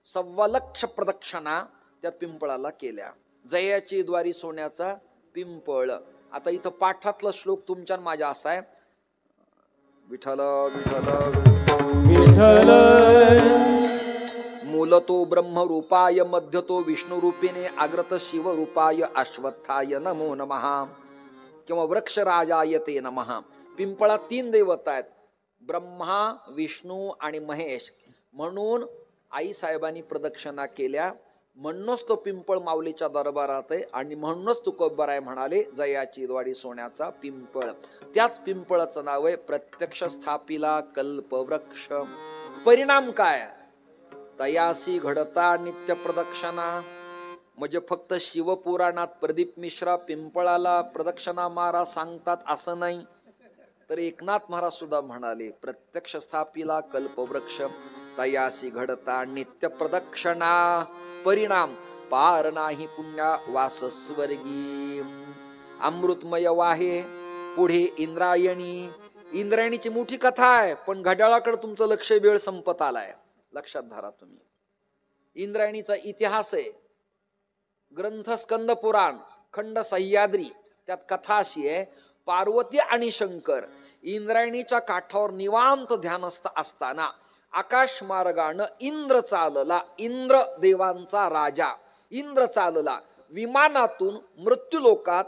1.25 प्रदक्षिणा त्या पिंपळाला केल्या. जयाची द्वारी सोन्याचा पिंपळ. आता इथं पाठातला श्लोक तुमच्या माझ्या असा आहे, विठ्ठल विठ्ठल विठ्ठल मूलतो ब्रह्मरूपाय मध्यतो विष्णुरूपिणे अग्रत शिवरूपाय अश्वत्थाय नमो नमः किंवा वृक्षराजाय ते नमः. पिंपळात 3 देवता आहेत, ब्रह्मा विष्णू आणि महेश. म्हणून आई साहेबांनी प्रदक्षिणा केल्या. म्हणूनच तो पिंपळ माऊलीच्या दरबारात आहे आणि म्हणूनच तुकोबाराय म्हणाले जयाची द्वारी सोन्याचा पिंपळ. त्याच पिंपळाचं नाव आहे प्रत्यक्ष स्थापिला कल्पवृक्ष. परिणाम काय? तयासी घडता नित्य प्रदक्षिणा. म्हणजे फक्त शिवपुराणात प्रदीप मिश्रा पिंपळाला प्रदक्षिणा मारा सांगतात असं नाही, तर एकनाथ महाराज सुद्धा म्हणाले प्रत्यक्ष स्थापिला कल्पवृक्ष तयासी घडता नित्य प्रदक्षिणा. परिणाम पार नाही पुण्या वास स्वर्गी. अमृतमय वाहे पुढे इंद्रायणी. इंद्रायणीची मोठी कथा आहे, पण घड्याळाकडे तुमचं लक्ष वेळ संपत आलाय. लक्षात धरा तुम्ही. इंद्रायणीचा इतिहास आहे, ग्रंथ स्कंद पुराण खंड सह्याद्री. त्यात कथा अशी आहे, पार्वती आणि शंकर इंद्रायणीच्या काठावर निवांत ध्यानस्थ असताना आकाश मार्गानं इंद्र चालला. इंद्र देवांचा राजा इंद्र चालला विमानातून मृत्यूलोकात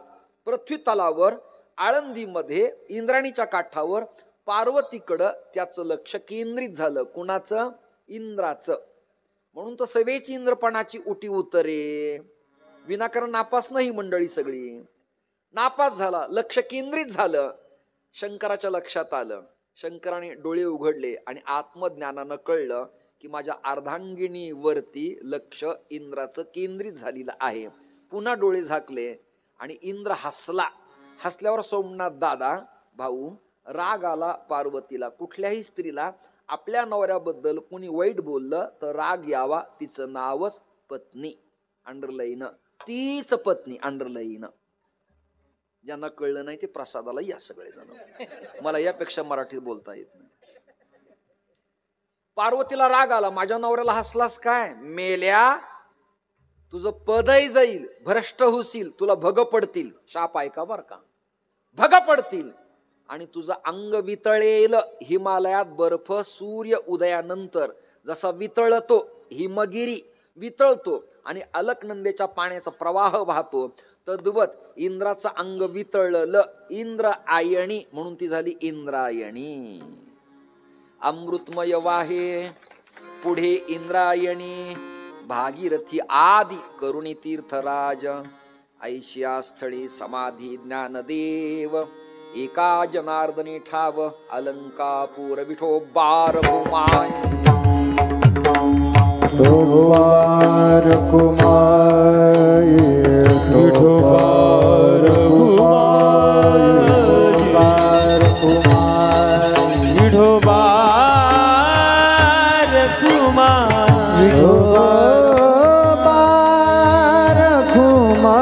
पृथ्वी तलावर आळंदीमध्ये इंद्रायणीच्या काठावर. पार्वतीकडं त्याचं लक्ष केंद्रित झालं. कुणाचं? इंद्राचं. म्हणून तर सवेची इंद्रपणाची उटी उतरे. विनाकारण नापास नाही मंडळी, सगळी नापास झाला. लक्ष केंद्रित झालं. शंकराच्या लक्षात आलं. शंकराने डोळे उघडले आणि आत्मज्ञानानं कळलं की माझ्या अर्धांगिनीवरती लक्ष इंद्राचं केंद्रित झालेलं आहे. पुन्हा डोळे झाकले आणि इंद्र हसला. हसल्यावर सोमनाथ दादा भाऊ राग आला पार्वतीला. कुठल्याही स्त्रीला आपल्या नवऱ्याबद्दल कोणी वाईट बोललं तर राग यावा. तिचं नावच पत्नी, अंडरलाईन. तीच पत्नी, अंडरलाईन. ज्यांना कळलं नाही ते प्रसादाला या सगळे जण. मला यापेक्षा मराठीत बोलता येत नाही. पार्वतीला राग आला, माझ्या नवऱ्याला हसलास काय? मेल्या, तुझं पदही जाईल, भ्रष्ट होशील, तुला भग पडतील. शाप ऐका बर का, भग पडतील आणि तुझं अंग वितळेल. हिमालयात बर्फ सूर्य उदयानंतर जसा वितळतो, हिमगिरी वितळतो आणि अलकनंदेच्या पाण्याचा प्रवाह वाहतो, तद्वत इंद्राचं अंग वितळलं. इंद्र आयणी म्हणून ती झाली इंद्रायणी. अमृतमय वाहे पुढे इंद्रायणी. भागीरथी आदि करुणी तीर्थराज. ऐशिया स्थळी समाधी ज्ञानदेव. एका जनार्दनी ठाव अलंकापूर विठोबार भूमाय. विठोबार कुमार विठोबार कुमार विठोबार कुमार विठोबार कुमार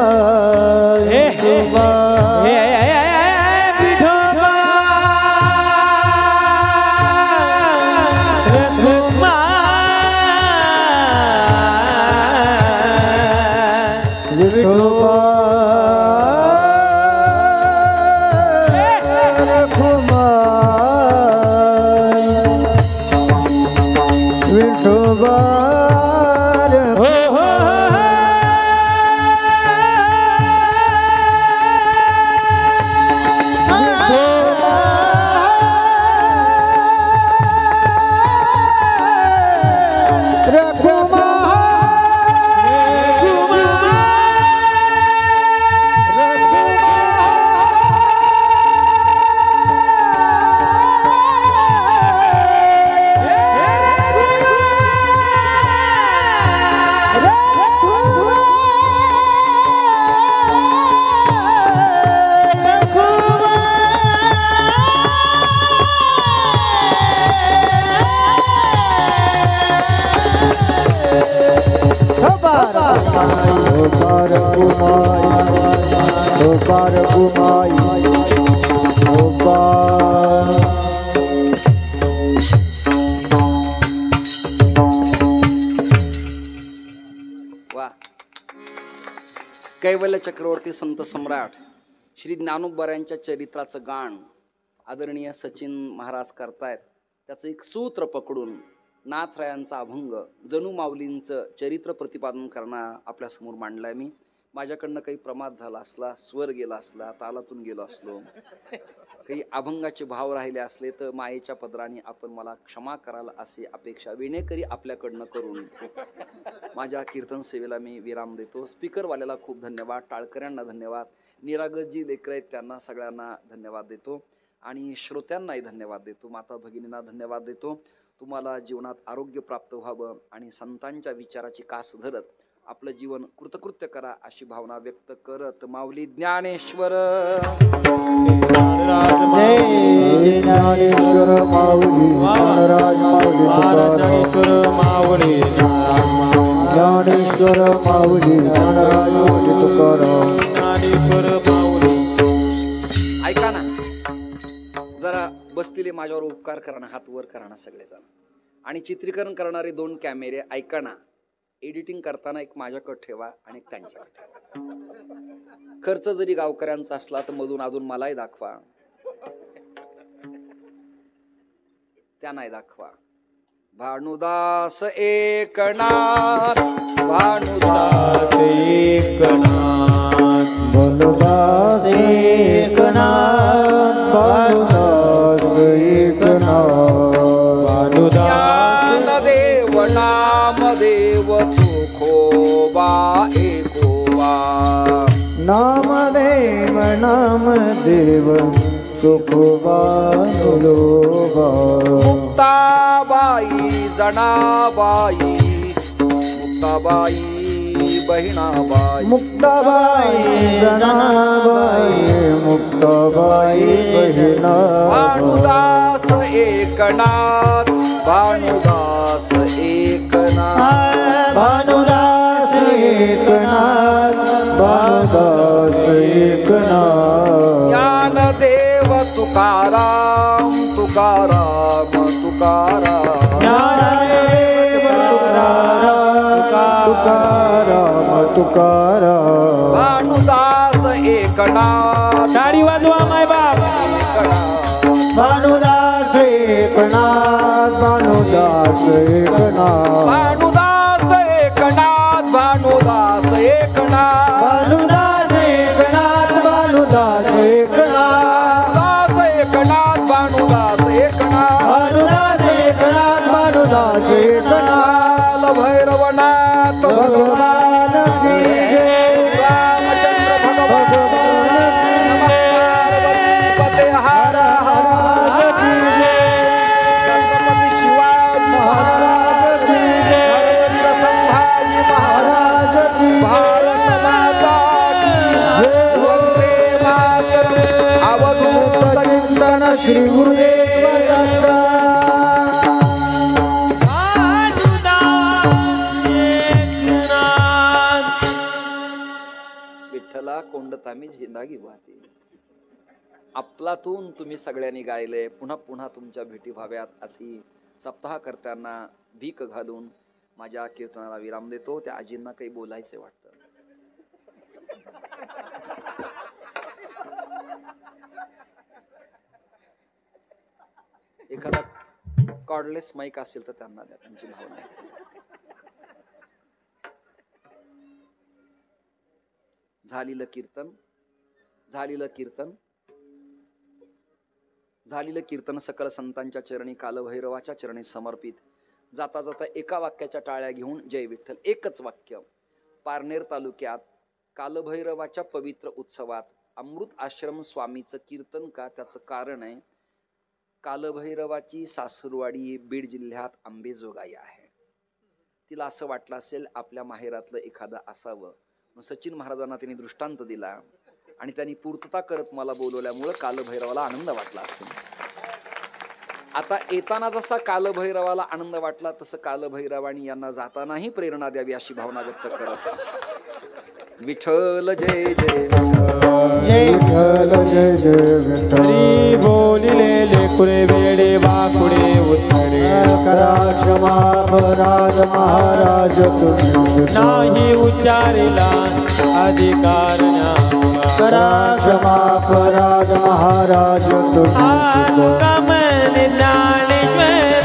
कैवल्य चक्रवर्ती संत सम्राट श्री ज्ञानोबरायांच्या चरित्राचं गाण आदरणीय सचिन महाराज करतायत. त्याचं एक सूत्र पकडून नाथरायांचा अभंग जणू माऊलींचं चरित्र प्रतिपादन करणार आपल्यासमोर मांडलाय मी. माझ्याकडनं काही प्रमाद झाला असला, स्वर गेला असला, तालातून गेलो असलो, काही अभंगाचे भाव राहिले असले तर मायेच्या पदराने आपण मला क्षमा कराल अशी अपेक्षा विनेकरी आपल्याकडनं करून माझ्या कीर्तन सेवेला मी विराम देतो. स्पीकरवाल्याला खूप धन्यवाद, टाळकऱ्यांना धन्यवाद, निरागस जी लेकरं आहेत त्यांना सगळ्यांना धन्यवाद देतो आणि श्रोत्यांनाही धन्यवाद देतो, माता भगिनींना धन्यवाद देतो. तुम्हाला जीवनात आरोग्य प्राप्त व्हावं आणि संतांच्या विचाराची कास धरत आपलं जीवन कृतकृत्य करा अशी भावना व्यक्त करत माऊली ज्ञानेश्वर जय ज्ञानेश्वर माऊली ज्ञानराज माऊली ज्ञानेश्वर माऊली ज्ञानराज तुकाराम ज्ञानेश्वर माऊली. ऐका ना, जरा बसलेले माझ्यावर उपकार करा ना, हात वर करा ना सगळेजण. आणि चित्रीकरण करणारे 2 कॅमेरे ऐका ना, एडिटिंग करताना एक माझ्याकडे ठेवा आणि एक त्यांच्याकडे ठेवा. खर्च जरी गावकऱ्यांचा असला तर मधून अधून मलाही दाखवा, त्यांनाही दाखवा. भानुदास एकनाथ भानुदास एकनाथ भानुदास एकनाथ भानुदास एकनाथ ज्ञानदेव नामदेव तुकोबा एकोबा नामदेव नामदेव तुकोबा लोबा मुक्ताबाई जनाबाई मुक्ताबाई बहिणाबाई मुक्ताबाई जनाबाई मुक्ताबाई बहिणा भानुदास एकनाथ भानुदास एकनाथ भानुदास एकनाथ भानुदास एकनाथ ज्ञानदेव तुकाराम तुकाराम तुकाराम ज्ञानदेव तुकाराम तुकाराम भानुदास एकनाथ. टाळी वाजवा माय बाप. भानुदास एकनाथ भानुदास एकनाथ भानुदास एकनाथ भानुदास एकनाथ भानुदास एकनाथ भानुदास एकनाथ दास एकनाथ भानुदास एकनाथ भानुदास एकनाथ भानुदास एकनाथ भैरवनाथ भगवान की जय रामचंद्र भगवान नमस्कार वल्लीपते हर हर छत्रपती शिवाजी महाराज धर्मेंद्र संभाजी महाराज भारत माता की वंदे मातरम्. अवधूत चिंतन श्री गुरुदेव दत्त. विठ्ठला कोंडतामी झेंडागी वाहते. आपलातून तुम्ही सगळ्यांनी गायले, पुन्हा पुन्हा तुमच्या भेटी व्हाव्यात अशी सप्ताहकर्त्यांना भीक घालून माझ्या कीर्तनाला विराम देतो. त्या आजींना काही बोलायचे वाटतं. एखादा कॉर्डलेस माईक असेल तर त्यांना द्या, त्यांची भावना आहे. झालेलं कीर्तन झालेलं कीर्तन झालेलं कीर्तन सकल संतांच्या चरणी कालभैरवाच्या चरणी समर्पित. जाता जाता एका वाक्याच्या टाळ्या घेऊन जय विठ्ठल. एकच वाक्य. पारनेर तालुक्यात कालभैरवाच्या पवित्र उत्सवात अमृत आश्रम स्वामीचं कीर्तन का, त्याचं कारण आहे कालभैरवाची सासूरवाडी बीड जिल्ह्यात अंबेजोगाई आहे. तिला असं वाटलं असेल आपल्या माहेरातलं एखादं असावं. सचिन महाराजांना त्यांनी दृष्टांत दिला आणि त्यांनी पूर्तता करत मला बोलवल्यामुळं कालभैरवाला आनंद वाटला असेल. आता येताना जसा कालभैरवाला आनंद वाटला तसं कालभैरवानी यांना जातानाही प्रेरणा द्यावी अशी भावना व्यक्त करत विठ्ठल जय जय विठ्ठल जय जय विठ्ठल बोलिले लेकुरे वेडे वाकुडे उत्तरे करा क्षमा अपराध महाराज तुम्ही नाही उच्चारिला अधिकार करा क्षमा अपराध महाराज तुम्ही आगमन ज्ञानेश्वर